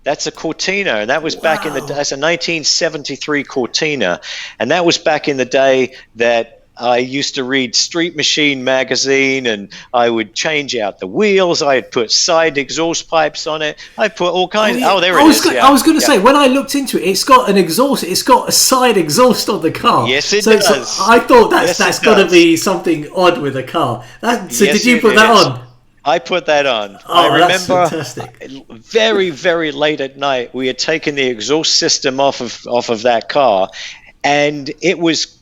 Speaker 2: That's a Cortina, and that was back in the. That's a 1973 Cortina, and that was back in the day that I used to read Street Machine magazine, and I would change out the wheels. I had put side exhaust pipes on it. I put all kinds. Oh, there it is.
Speaker 1: I was going to say, when I looked into it, it's got an exhaust. It's got a side exhaust on the car.
Speaker 2: Yes, it does.
Speaker 1: So I thought that's got to be something odd with a car. Did you put that on?
Speaker 2: I put that on.
Speaker 1: Oh,
Speaker 2: I remember
Speaker 1: that's fantastic.
Speaker 2: Very, very late at night, we had taken the exhaust system off of that car, and it was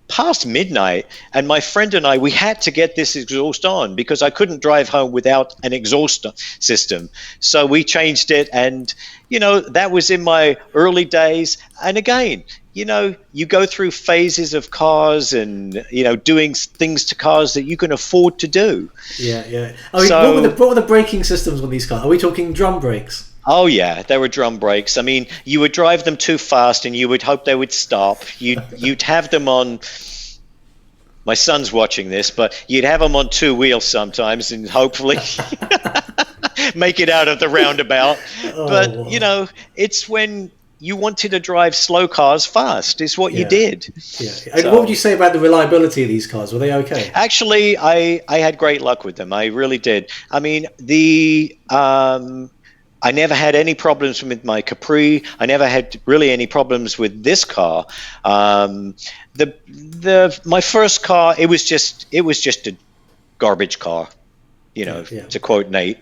Speaker 2: past midnight, and my friend and I, we had to get this exhaust on because I couldn't drive home without an exhaust system. So we changed it, and that was in my early days. And again, you go through phases of cars and doing things to cars that you can afford to do.
Speaker 1: Yeah. I mean, what were the braking systems on these cars? Are we talking drum brakes?
Speaker 2: Oh yeah, they were drum brakes. I mean, you would drive them too fast, and you would hope they would stop. You'd have them on. My son's watching this, but you'd have them on 2 wheels sometimes, and hopefully make it out of the roundabout. But it's when you wanted to drive slow cars fast. Is what you did. Yeah.
Speaker 1: So, what would you say about the reliability of these cars? Were they okay?
Speaker 2: Actually, I had great luck with them. I really did. I mean, I never had any problems with my Capri. I never had really any problems with this car. My first car, it was just a garbage car, to quote Nate.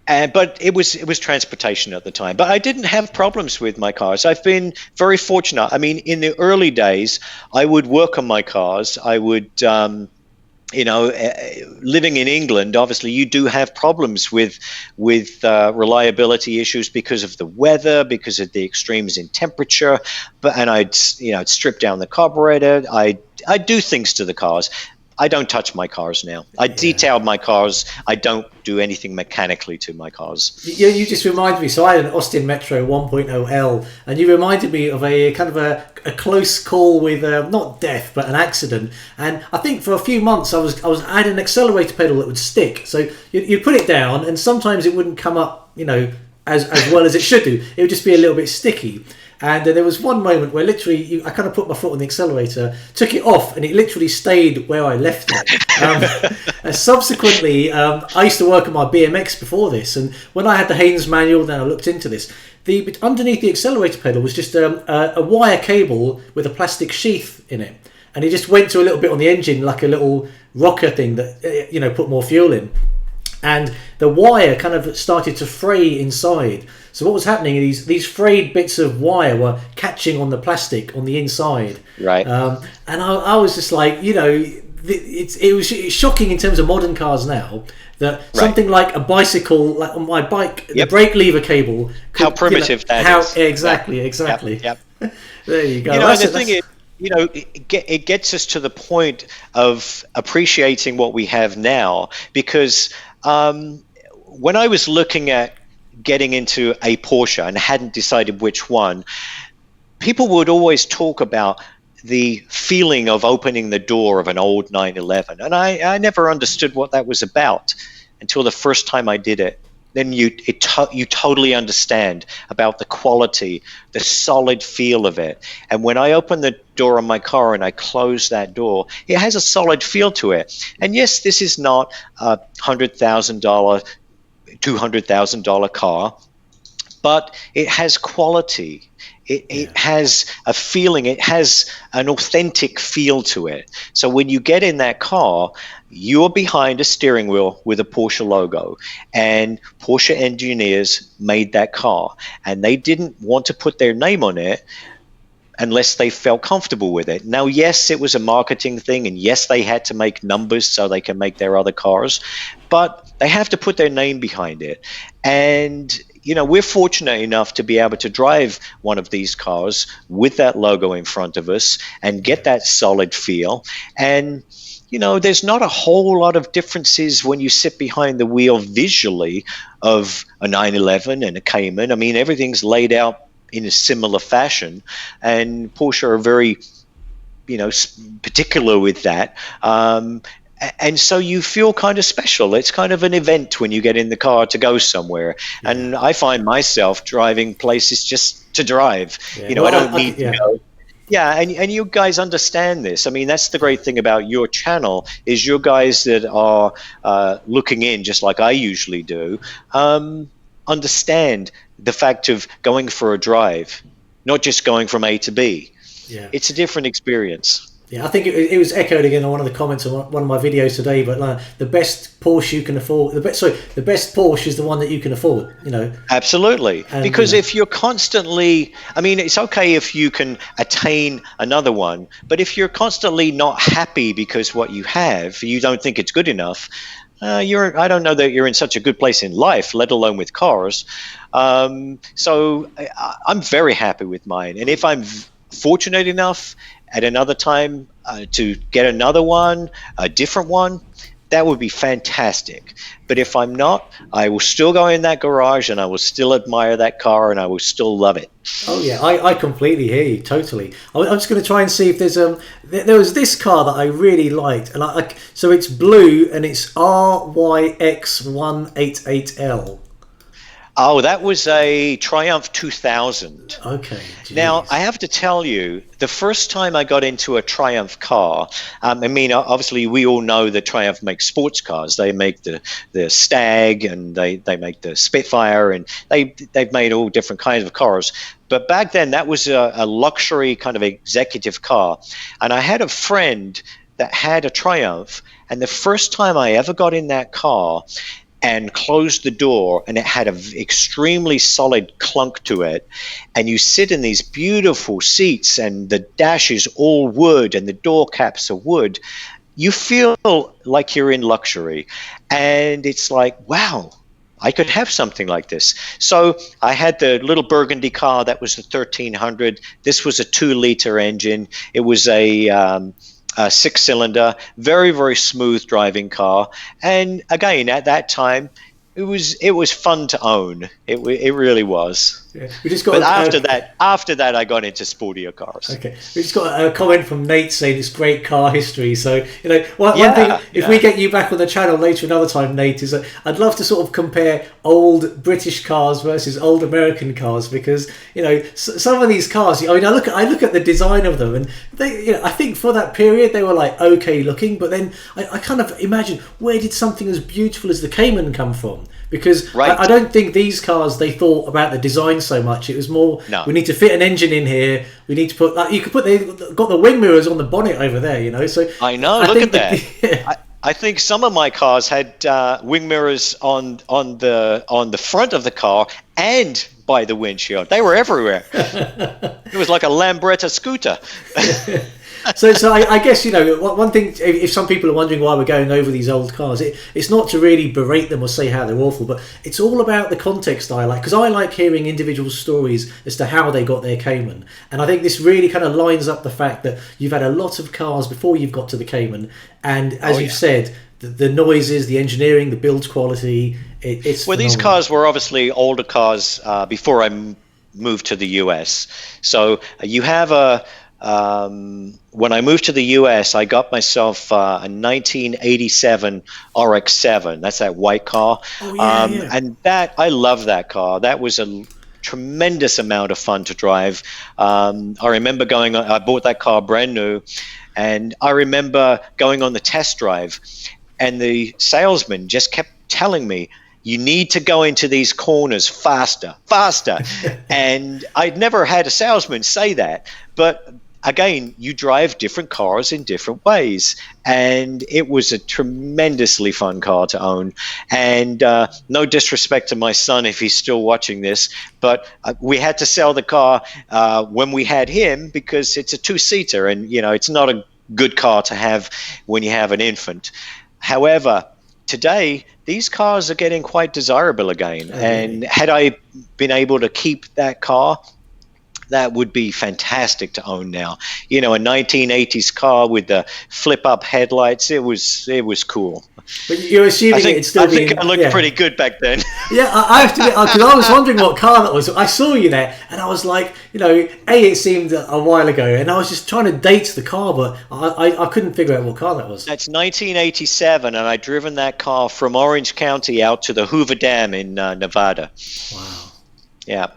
Speaker 2: But it was transportation at the time. But I didn't have problems with my cars. I've been very fortunate. I mean, in the early days, I would work on my cars. I would. Living in England, obviously you do have problems with reliability issues because of the weather, because of the extremes in temperature. And I'd strip down the carburetor. I do things to the cars. I don't touch my cars now. I detail my cars. I don't do anything mechanically to my cars.
Speaker 1: You just reminded me. So I had an Austin Metro 1.0L, and you reminded me of a kind of a close call with not death but an accident. And I think for a few months I had an accelerator pedal that would stick. So you'd put it down, and sometimes it wouldn't come up, as well as it should do. It would just be a little bit sticky. And there was one moment where literally I kind of put my foot on the accelerator, took it off, and it literally stayed where I left it. And subsequently, I used to work on my BMX before this, and when I had the Haynes manual, then I looked into this. Underneath the accelerator pedal was just a wire cable with a plastic sheath in it, and it just went to a little bit on the engine, like a little rocker thing that put more fuel in. And the wire kind of started to fray inside. So what was happening is these frayed bits of wire were catching on the plastic on the inside.
Speaker 2: Right.
Speaker 1: And I was just like, it was shocking in terms of modern cars now that something like a bicycle, like on my bike, the brake lever cable.
Speaker 2: How primitive that is.
Speaker 1: Exactly.
Speaker 2: Yep.
Speaker 1: There you go.
Speaker 2: And the thing is, it gets us to the point of appreciating what we have now, because when I was looking at getting into a Porsche and hadn't decided which one, people would always talk about the feeling of opening the door of an old 911. And I never understood what that was about until the first time I did it. Then you totally understand about the quality, the solid feel of it. And when I open the door on my car and I close that door, it has a solid feel to it. And yes, this is not a $100,000, $200,000 car, but it has quality. It has a feeling, it has an authentic feel to it. So when you get in that car, you're behind a steering wheel with a Porsche logo, and Porsche engineers made that car, and they didn't want to put their name on it unless they felt comfortable with it. Now, yes, it was a marketing thing, and yes, they had to make numbers so they can make their other cars, but they have to put their name behind it. And we're fortunate enough to be able to drive one of these cars with that logo in front of us and get that solid feel. And, there's not a whole lot of differences when you sit behind the wheel visually of a 911 and a Cayman. I mean, everything's laid out in a similar fashion, and Porsche are very, particular with that. And so you feel kind of special. It's kind of an event when you get in the car to go somewhere. Yeah. And I find myself driving places just to drive. Yeah. I don't need to go. Yeah, and you guys understand this. I mean, that's the great thing about your channel is you guys that are looking in just like I usually do, understand the fact of going for a drive, not just going from A to B. Yeah. It's a different experience.
Speaker 1: Yeah, I think it was echoed again on one of the comments on one of my videos today. But the best Porsche you can afford, the best Porsche is the one that you can afford.
Speaker 2: Absolutely, and, because if you're constantly, I mean, it's okay if you can attain another one, but if you're constantly not happy because what you have, you don't think it's good enough. I don't know that you're in such a good place in life, let alone with cars. So I'm very happy with mine, and if I'm fortunate enough at another time to get another one, a different one, that would be fantastic. But if I'm not, I will still go in that garage and I will still admire that car and I will still love it.
Speaker 1: Oh yeah, I completely hear you, totally. I'm just going to try and see if there's there was this car that I really liked, and so it's blue and it's RYX188L.
Speaker 2: Oh, that was a Triumph 2000.
Speaker 1: Okay. Geez.
Speaker 2: Now, I have to tell you, the first time I got into a Triumph car, I mean, obviously, we all know that Triumph makes sports cars. They make the Stag, and they make the Spitfire, and they've made all different kinds of cars. But back then, that was a luxury kind of executive car. And I had a friend that had a Triumph, and the first time I ever got in that car and closed the door, and it had an extremely solid clunk to it, and you sit in these beautiful seats and the dash is all wood and the door caps are wood, you feel like you're in luxury. And it's like, wow, I could have something like this. So I had the little burgundy car that was the 1300. This was a 2-liter engine. It was a 6-cylinder, very, very smooth driving car. And again, at that time, it was fun to own. It really was.
Speaker 1: Yeah. We just got.
Speaker 2: But after that, I got into sportier cars.
Speaker 1: Okay, we just got a comment from Nate saying it's great car history. So one thing, if we get you back on the channel later another time, Nate, is that I'd love to sort of compare old British cars versus old American cars, because some of these cars. I mean, I look at the design of them, and they, I think for that period they were like okay looking, but then I kind of imagine, where did something as beautiful as the Cayman come from? Because I don't think these cars, they thought about the design so much. It was more, we need to fit an engine in here. We need to put they've got the wing mirrors on the bonnet over there, So
Speaker 2: I know. Look at that. Yeah. I think some of my cars had wing mirrors on the front of the car and by the windshield. They were everywhere. It was like a Lambretta scooter.
Speaker 1: So I guess, one thing, if some people are wondering why we're going over these old cars, it's not to really berate them or say how they're awful, but it's all about the context I like, because I like hearing individual stories as to how they got their Cayman. And I think this really kind of lines up the fact that you've had a lot of cars before you've got to the Cayman, and as you've said, the noises, the engineering, the build quality, it's phenomenal.
Speaker 2: These cars were obviously older cars before I moved to the US. So you have a when I moved to the US, I got myself a 1987 RX-7. That's that white car.
Speaker 1: Oh yeah, yeah.
Speaker 2: And I love that car. That was a tremendous amount of fun to drive. I remember I bought that car brand new, and I remember going on the test drive, and the salesman just kept telling me, you need to go into these corners faster, faster. And I'd never had a salesman say that. But again, you drive different cars in different ways. And it was a tremendously fun car to own. And no disrespect to my son if he's still watching this, but we had to sell the car when we had him because it's a two-seater. And, it's not a good car to have when you have an infant. However, today, these cars are getting quite desirable again. And had I been able to keep that car, that would be fantastic to own now. A 1980s car with the flip-up headlights, it was cool.
Speaker 1: But you're assuming it's still
Speaker 2: I think I looked pretty good back then.
Speaker 1: Yeah, I have to admit, because I was wondering what car that was. I saw you there, and I was like, it seemed a while ago, and I was just trying to date the car, but I couldn't figure out what car that was.
Speaker 2: That's 1987, and I'd driven that car from Orange County out to the Hoover Dam in Nevada.
Speaker 1: Wow.
Speaker 2: Yeah.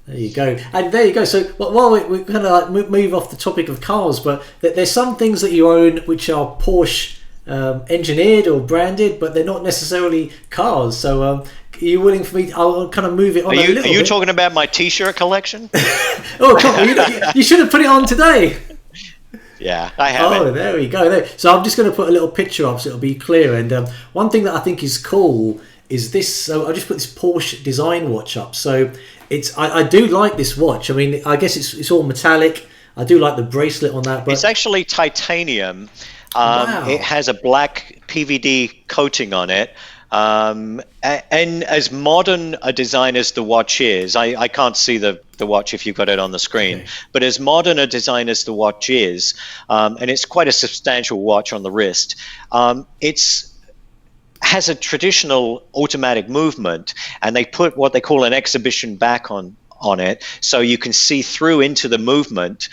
Speaker 1: There you go. And there you go. So while we kind of like move off the topic of cars, but there's some things that you own which are Porsche engineered or branded, but they're not necessarily cars. So are you willing for me? I'll kind of move it on a little bit.
Speaker 2: Are you talking about my T-shirt collection?
Speaker 1: Oh, come on. You should have put it on today.
Speaker 2: Yeah, I have it.
Speaker 1: Oh, there we go. So I'm just going to put a little picture up so it'll be clear. And one thing that I think is cool is this. So I just put this Porsche design watch up. So I do like this watch. I mean, I guess it's all metallic. I do like the bracelet on that. But
Speaker 2: it's actually titanium.
Speaker 1: Wow.
Speaker 2: It has a black PVD coating on it. And as modern a design as the watch is, I can't see the watch if you've got it on the screen, okay. But as modern a design as the watch is, and it's quite a substantial watch on the wrist, has a traditional automatic movement, and they put what they call an exhibition back on it, so you can see through into the movement.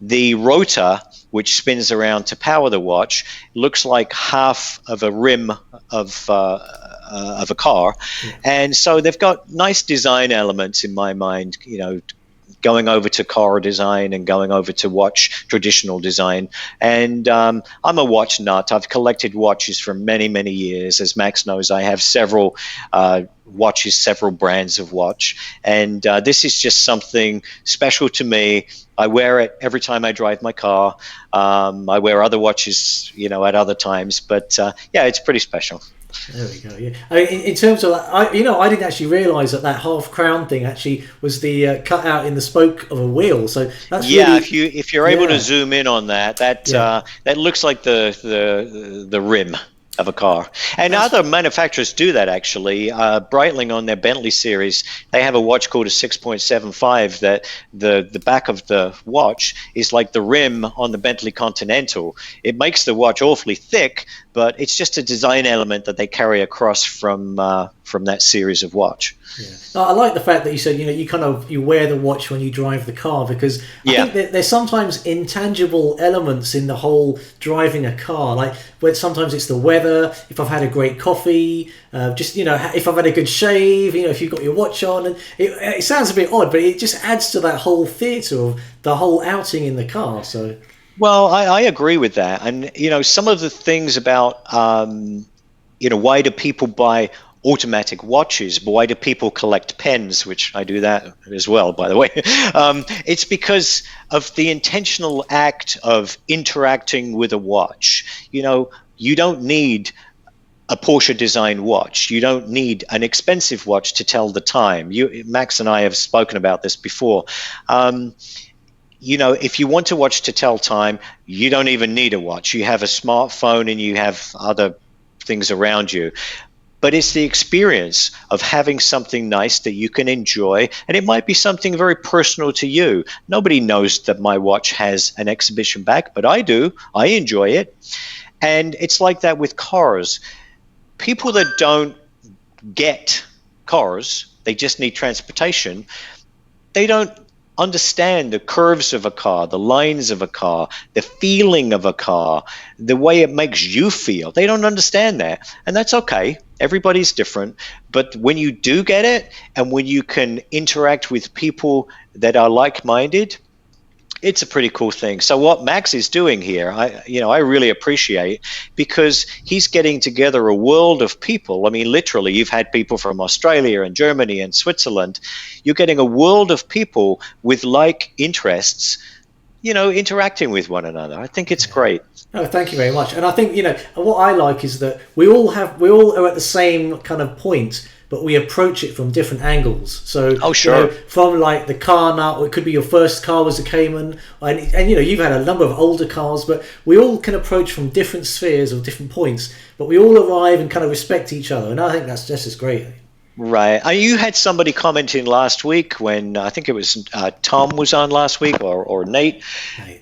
Speaker 2: The rotor, which spins around to power the watch, looks like half of a rim of a car, yeah. And so they've got nice design elements in my mind, going over to car design and going over to watch traditional design. And I'm a watch nut. I've collected watches for many, many years. As Max knows, I have several watches, several brands of watch. And this is just something special to me. I wear it every time I drive my car. I wear other watches, at other times. But yeah, it's pretty special.
Speaker 1: There we go. Yeah, I mean, in terms of that, I didn't actually realise that half crown thing actually was the cut out in the spoke of a wheel. So that's
Speaker 2: if you're able to zoom in on that looks like the rim of a car. And other manufacturers do that actually. Breitling on their Bentley series, they have a watch called a 6.75 that the back of the watch is like the rim on the Bentley Continental. It makes the watch awfully thick, but it's just a design element that they carry across from that series of watch.
Speaker 1: Yeah. I like the fact that you said you wear the watch when you drive the car, because I think that there's sometimes intangible elements in the whole driving a car, like where sometimes it's the weather, if I've had a great coffee, if I've had a good shave, if you've got your watch on, and it sounds a bit odd, but it just adds to that whole theatre of the whole outing in the car. So.
Speaker 2: Well, I agree with that. And, some of the things about, why do people buy automatic watches? Why do people collect pens, which I do that as well, by the way? It's because of the intentional act of interacting with a watch. You don't need a Porsche design watch. You don't need an expensive watch to tell the time. Max and I have spoken about this before. If you want a watch to tell time, you don't even need a watch. You have a smartphone and you have other things around you. But it's the experience of having something nice that you can enjoy, and it might be something very personal to you. Nobody knows that my watch has an exhibition back, but I do. I enjoy it. And it's like that with cars. People that don't get cars, they just need transportation, they don't understand the curves of a car, the lines of a car, the feeling of a car, the way it makes you feel. They don't understand that. And that's okay. Everybody's different. But when you do get it, and when you can interact with people that are like-minded, it's a pretty cool thing. So what Max is doing here, I really appreciate, because he's getting together a world of people. I mean, literally, you've had people from Australia and Germany and Switzerland. You're getting a world of people with like interests, interacting with one another. I think it's great.
Speaker 1: Oh, thank you very much. And I think, what I like is that we all are at the same kind of point, but we approach it from different angles. So,
Speaker 2: sure.
Speaker 1: From like the car now, it could be your first car was a Cayman, and you've had a number of older cars, but we all can approach from different spheres or different points, but we all arrive and kind of respect each other, and I think that's just as great.
Speaker 2: Right. You had somebody commenting last week when I think it was Tom was on last week, or Nate,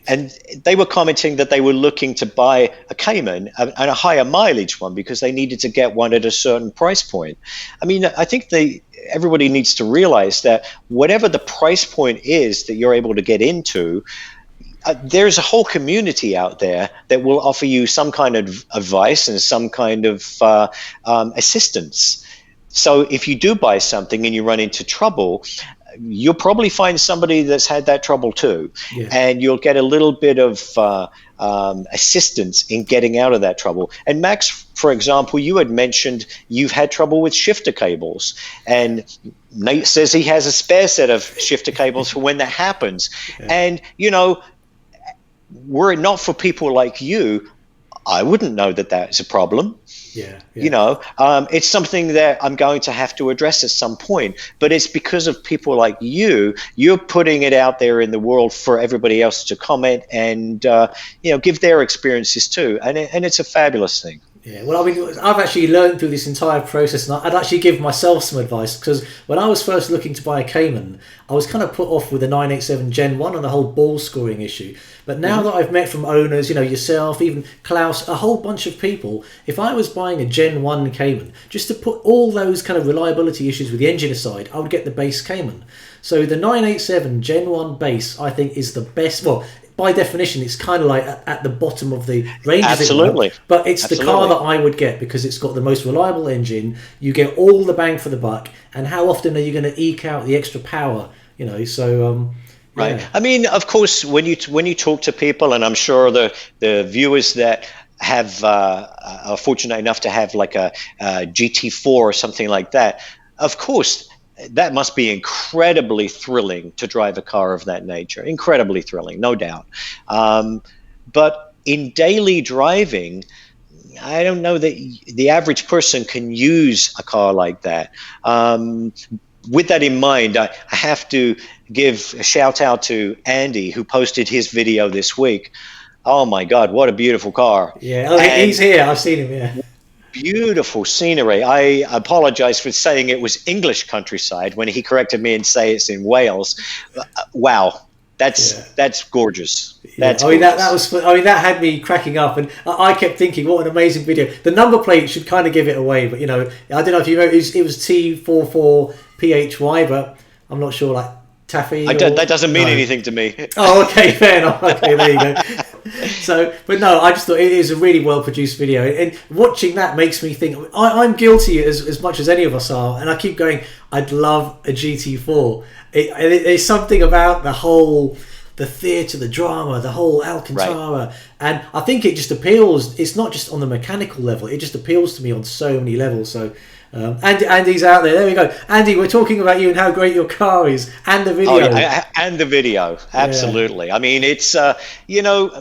Speaker 2: and they were commenting that they were looking to buy a Cayman and a higher mileage one because they needed to get one at a certain price point. I mean, I think everybody needs to realize that whatever the price point is that you're able to get into, there's a whole community out there that will offer you some kind of advice and some kind of assistance. So if you do buy something and you run into trouble, you'll probably find somebody that's had that trouble too. Yeah. And you'll get a little bit of assistance in getting out of that trouble. And Max, for example, you had mentioned you've had trouble with shifter cables. And Nate says he has a spare set of shifter cables for when that happens. Yeah. And, were it not for people like you, I wouldn't know that that's a problem.
Speaker 1: Yeah.
Speaker 2: It's something that I'm going to have to address at some point, but it's because of people like you're putting it out there in the world for everybody else to comment and, give their experiences too. And it's a fabulous thing.
Speaker 1: Yeah, well, I mean, I've actually learned through this entire process, and I'd actually give myself some advice, because when I was first looking to buy a Cayman, I was kind of put off with the 987 Gen 1 and the whole ball scoring issue. But now that I've met from owners, yourself, even Klaus, a whole bunch of people, if I was buying a Gen 1 Cayman, just to put all those kind of reliability issues with the engine aside, I would get the base Cayman. So the 987 Gen 1 base, I think, is the best. Well, by definition, it's kind of like at the bottom of the range.
Speaker 2: Absolutely.
Speaker 1: But it's the car that I would get because it's got the most reliable engine. You get all the bang for the buck. And how often are you going to eke out the extra power?
Speaker 2: Right. I mean, of course, when you talk to people, and I'm sure the viewers that have are fortunate enough to have like a GT4 or something like that, of course, that must be incredibly thrilling to drive a car of that nature. Incredibly thrilling, no doubt. But in daily driving, I don't know that the average person can use a car like that. With that in mind, I have to give a shout out to Andy, who posted his video this week. Oh my God, what a beautiful car.
Speaker 1: Yeah, he's here. I've seen him, yeah.
Speaker 2: Beautiful scenery. I apologize for saying it was English countryside when he corrected me and say it's in Wales. Wow, that's gorgeous. That's
Speaker 1: that had me cracking up, and I kept thinking, what an amazing video. The number plate should kind of give it away, but I don't know if you know, it was T44PHY, but I'm not sure, like Taffy.
Speaker 2: That doesn't mean anything to me.
Speaker 1: Oh, okay, fair enough. Okay, there you go. So, but no, I just thought it is a really well produced video, and watching that makes me think I'm guilty as much as any of us are, and I keep going, I'd love a GT4. There's something about the theatre, the drama, the whole Alcantara, right. And I think it just appeals. It's not just on the mechanical level; it just appeals to me on so many levels. So. Andy's out there. There we go. Andy, we're talking about you and how great your car is, and the video.
Speaker 2: Oh, yeah, and the video, absolutely. Yeah. I mean, it's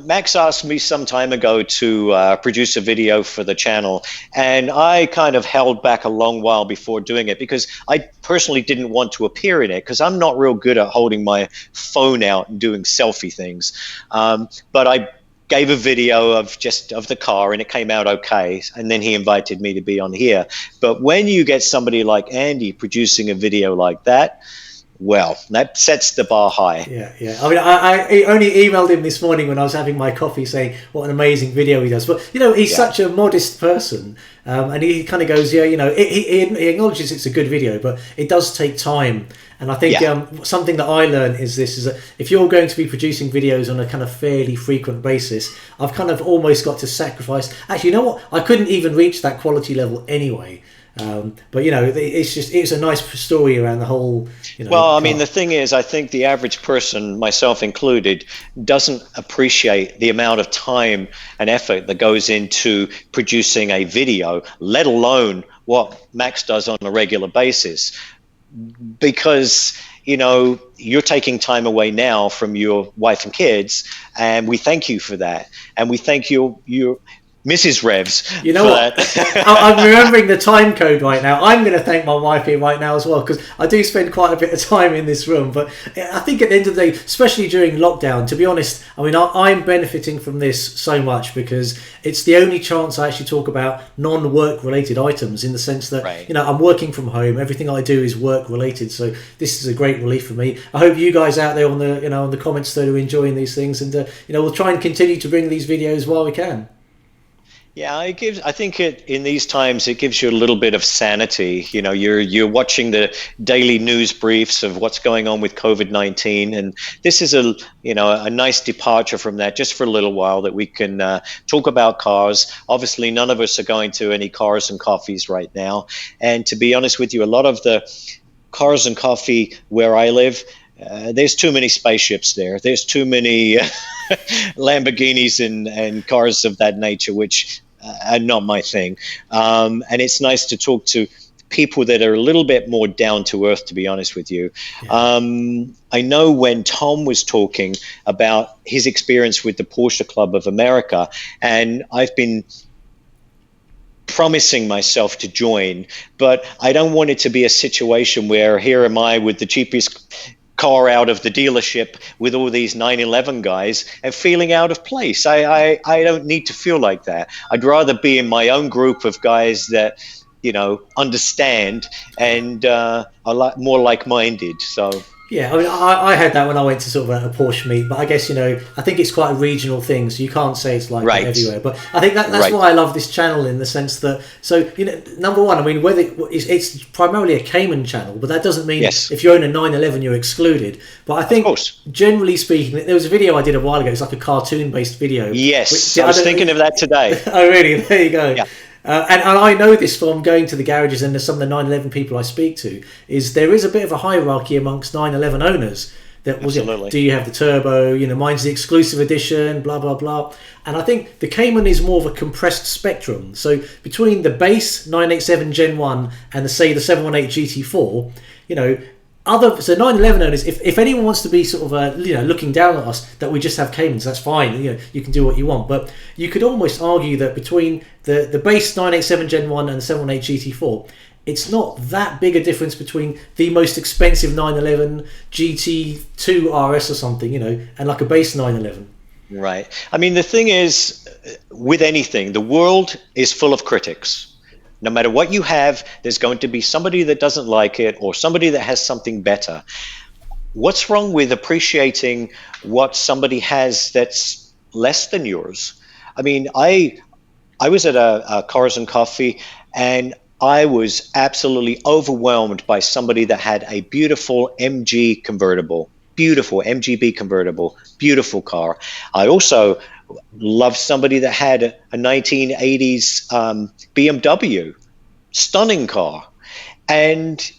Speaker 2: Max asked me some time ago to produce a video for the channel, and I kind of held back a long while before doing it because I personally didn't want to appear in it because I'm not real good at holding my phone out and doing selfie things. But I gave a video of the car and it came out okay, and then he invited me to be on here. But when you get somebody like Andy producing a video like that, well, that sets the bar high.
Speaker 1: Yeah, yeah. I mean, I only emailed him this morning when I was having my coffee saying what an amazing video he does. But, he's such a modest person. And he kind of goes, he acknowledges it's a good video, but it does take time. And I think something that I learned is that if you're going to be producing videos on a kind of fairly frequent basis, I've kind of almost got to sacrifice. Actually, you know what? I couldn't even reach that quality level anyway. But it's a nice story around the whole.
Speaker 2: Well, I mean, the thing is, I think the average person, myself included, doesn't appreciate the amount of time and effort that goes into producing a video, let alone what Max does on a regular basis. Because you're taking time away now from your wife and kids, and we thank you for that, and we thank your Mrs. REVS.
Speaker 1: You know what? I'm remembering the time code right now. I'm going to thank my wife here right now as well, because I do spend quite a bit of time in this room. But I think at the end of the day, especially during lockdown, to be honest, I mean, I'm benefiting from this so much because it's the only chance I actually talk about non-work related items, in the sense that, I'm working from home. Everything I do is work related. So this is a great relief for me. I hope you guys out there on the comments thread are enjoying these things, and we'll try and continue to bring these videos while we can.
Speaker 2: Yeah, I think in these times it gives you a little bit of sanity. You're watching the daily news briefs of what's going on with COVID-19, and this is a nice departure from that, just for a little while, that we can talk about cars. Obviously, none of us are going to any cars and coffees right now, and to be honest with you, a lot of the cars and coffee where I live, there's too many spaceships there. There's too many Lamborghinis and cars of that nature, which are not my thing. And it's nice to talk to people that are a little bit more down to earth, to be honest with you. Yeah. I know when Tom was talking about his experience with the Porsche Club of America, and I've been promising myself to join, but I don't want it to be a situation where here am I with the cheapest car out of the dealership with all these 911 guys and feeling out of place. I don't need to feel like that. I'd rather be in my own group of guys that understand and are more like-minded. So
Speaker 1: yeah, I mean, I had that when I went to sort of a Porsche meet, but I guess I think it's quite a regional thing, so you can't say it's like that everywhere. But I think that's why I love this channel, in the sense that, number one, I mean, whether it's primarily a Cayman channel, but that doesn't mean if you own a 911 you're excluded. But I think, generally speaking, there was a video I did a while ago. It's like a cartoon-based video.
Speaker 2: Yes, I was thinking of that today.
Speaker 1: Oh, really? There you go.
Speaker 2: Yeah.
Speaker 1: And I know this from going to the garages and some of the 911 people I speak to, is there is a bit of a hierarchy amongst 911 owners. That was do you have the turbo? Mine's the exclusive edition, blah, blah, blah. And I think the Cayman is more of a compressed spectrum. So between the base 987 Gen 1 and the 718 GT4, so 911 owners, if anyone wants to be sort of looking down at us that we just have Caymans, that's fine. You can do what you want. But you could almost argue that between the base 987 Gen 1 and the 718 GT4, it's not that big a difference between the most expensive 911 GT2 RS or something, and like a base 911.
Speaker 2: Right. I mean, the thing is, with anything, the world is full of critics. No matter what you have, there's going to be somebody that doesn't like it or somebody that has something better. What's wrong with appreciating what somebody has that's less than yours? I mean, I was at a Cars and Coffee, and I was absolutely overwhelmed by somebody that had a beautiful MG convertible, beautiful MGB convertible, beautiful car. I also loved somebody that had a 1980s BMW, stunning car. And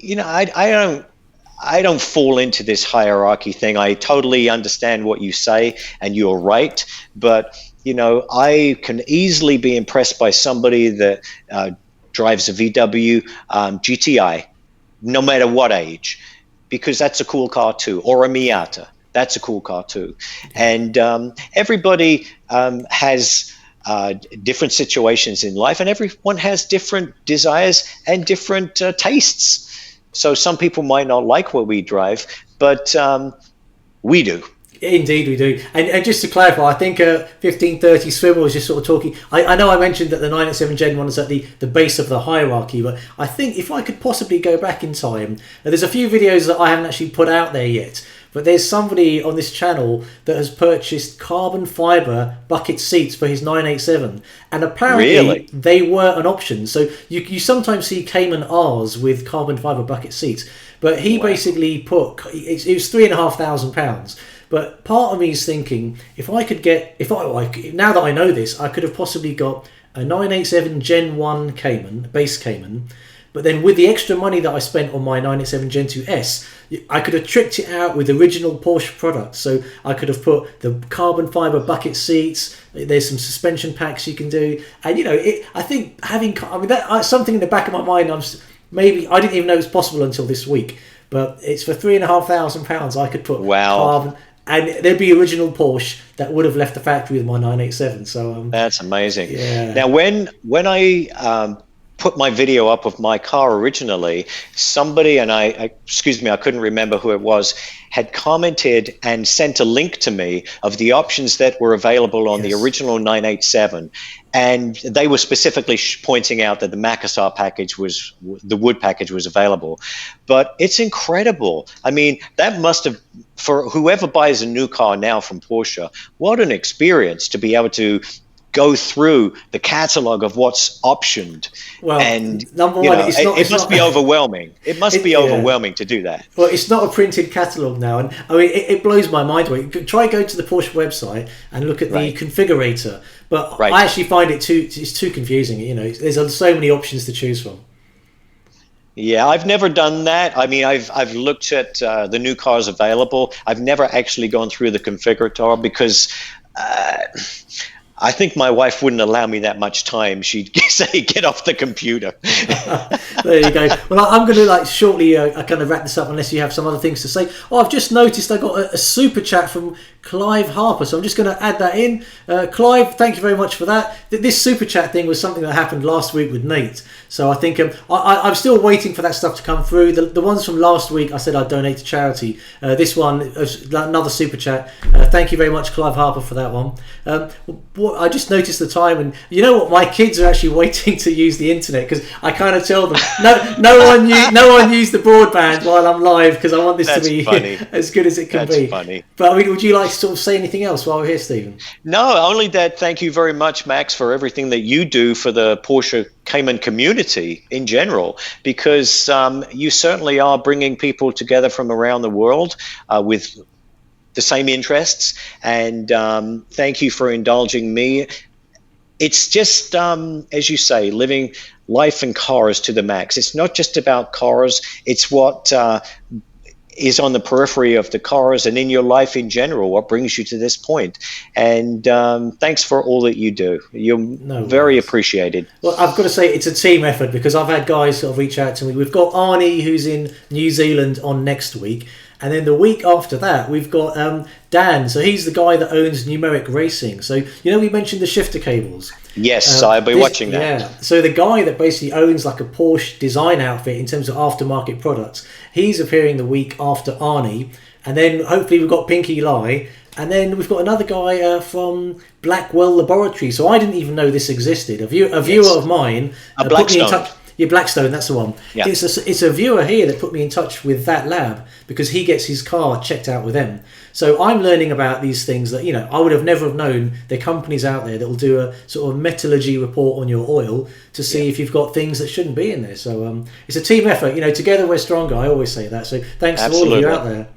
Speaker 2: I don't fall into this hierarchy thing. I totally understand what you say, and you're right. But I can easily be impressed by somebody that drives a VW GTI, no matter what age, because that's a cool car too, or a Miata. That's a cool car too. And everybody has different situations in life, and everyone has different desires and different tastes. So some people might not like what we drive, but we do.
Speaker 1: Indeed, we do. And just to clarify, I think 1530 Swimmer was just sort of talking. I know I mentioned that the 987 Gen 1 is at the base of the hierarchy, but I think if I could possibly go back in time, there's a few videos that I haven't actually put out there yet, but there's somebody on this channel that has purchased carbon fibre bucket seats for his 987, and apparently they were an option. So you sometimes see Cayman R's with carbon fibre bucket seats, but he basically put, it was £3,500. But part of me is thinking, now that I know this, I could have possibly got a 987 Gen 1 Cayman, base Cayman, but then with the extra money that I spent on my 987 Gen 2S, I could have tricked it out with original Porsche products. So I could have put the carbon fibre bucket seats, there's some suspension packs you can do. And, I think that's something in the back of my mind, maybe I didn't even know it was possible until this week. But it's for £3,500 I could put carbon... And there'd be original Porsche that would have left the factory with my 987. So
Speaker 2: that's amazing.
Speaker 1: Yeah.
Speaker 2: Now, when I put my video up of my car originally, somebody, and excuse me, I couldn't remember who it was, had commented and sent a link to me of the options that were available on the original 987. And they were specifically pointing out that the Makassar package the wood package was available. But it's incredible. I mean, that must have, for whoever buys a new car now from Porsche, what an experience to be able to go through the catalog of what's optioned.
Speaker 1: Well,
Speaker 2: and
Speaker 1: number one,
Speaker 2: it must be overwhelming. It must be overwhelming to do that.
Speaker 1: Well, it's not a printed catalog now, and I mean it blows my mind away. Try go to the Porsche website and look at the configurator, but I actually find it's too confusing. There's so many options to choose from.
Speaker 2: Yeah, I've never done that. I mean, I've looked at the new cars available. I've never actually gone through the configurator because I think my wife wouldn't allow me that much time. She'd say, "Get off the computer."
Speaker 1: There you go. Well, I'm going to shortly kind of wrap this up unless you have some other things to say. Oh, I've just noticed I got a super chat from Clive Harper, so I'm just going to add that in. Clive, thank you very much for that. This super chat thing was something that happened last week with Nate, so I think I'm still waiting for that stuff to come through. The ones from last week, I said I'd donate to charity. This one, another super chat. Thank you very much, Clive Harper, for that one. I just noticed the time, and you know what? My kids are actually waiting to use the internet because I kind of tell them no one use the broadband while I'm live because I want this to be as good as it can be. That's funny. But I mean, would you like to sort of say anything else while we're here, Stephen?
Speaker 2: No, only that. Thank you very much, Max, for everything that you do for the Porsche Cayman community in general, because you certainly are bringing people together from around the world with the same interests, and thank you for indulging me. It's just, as you say, living life in cars to the max. It's not just about cars, it's what is on the periphery of the cars and in your life in general, what brings you to this point. And thanks for all that you do. You're very appreciated.
Speaker 1: Well, I've got to say it's a team effort because I've had guys sort of reach out to me. We've got Arnie, who's in New Zealand, on next week. And then the week after that, we've got Dan. So he's the guy that owns Numeric Racing. So, we mentioned the shifter cables.
Speaker 2: Yes, I'll be watching that.
Speaker 1: Yeah. So the guy that basically owns like a Porsche design outfit in terms of aftermarket products, he's appearing the week after Arnie. And then hopefully we've got Pinky Lai. And then we've got another guy from Blackwell Laboratory. So I didn't even know this existed. A viewer of mine put me in touch. Yeah, Blackstone, that's the one. Yeah. It's a viewer here that put me in touch with that lab because he gets his car checked out with them. So I'm learning about these things that, I would have never have known. There are companies out there that will do a sort of metallurgy report on your oil to see if you've got things that shouldn't be in there. So it's a team effort. Together we're stronger. I always say that. So thanks to all of you out there.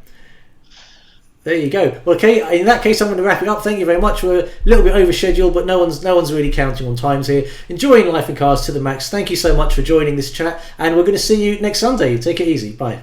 Speaker 1: There you go. Well, okay, in that case, I'm going to wrap it up. Thank you very much. We're a little bit over schedule, but no one's really counting on times here. Enjoying life in cars to the max. Thank you so much for joining this chat, and we're going to see you next Sunday. Take it easy. Bye.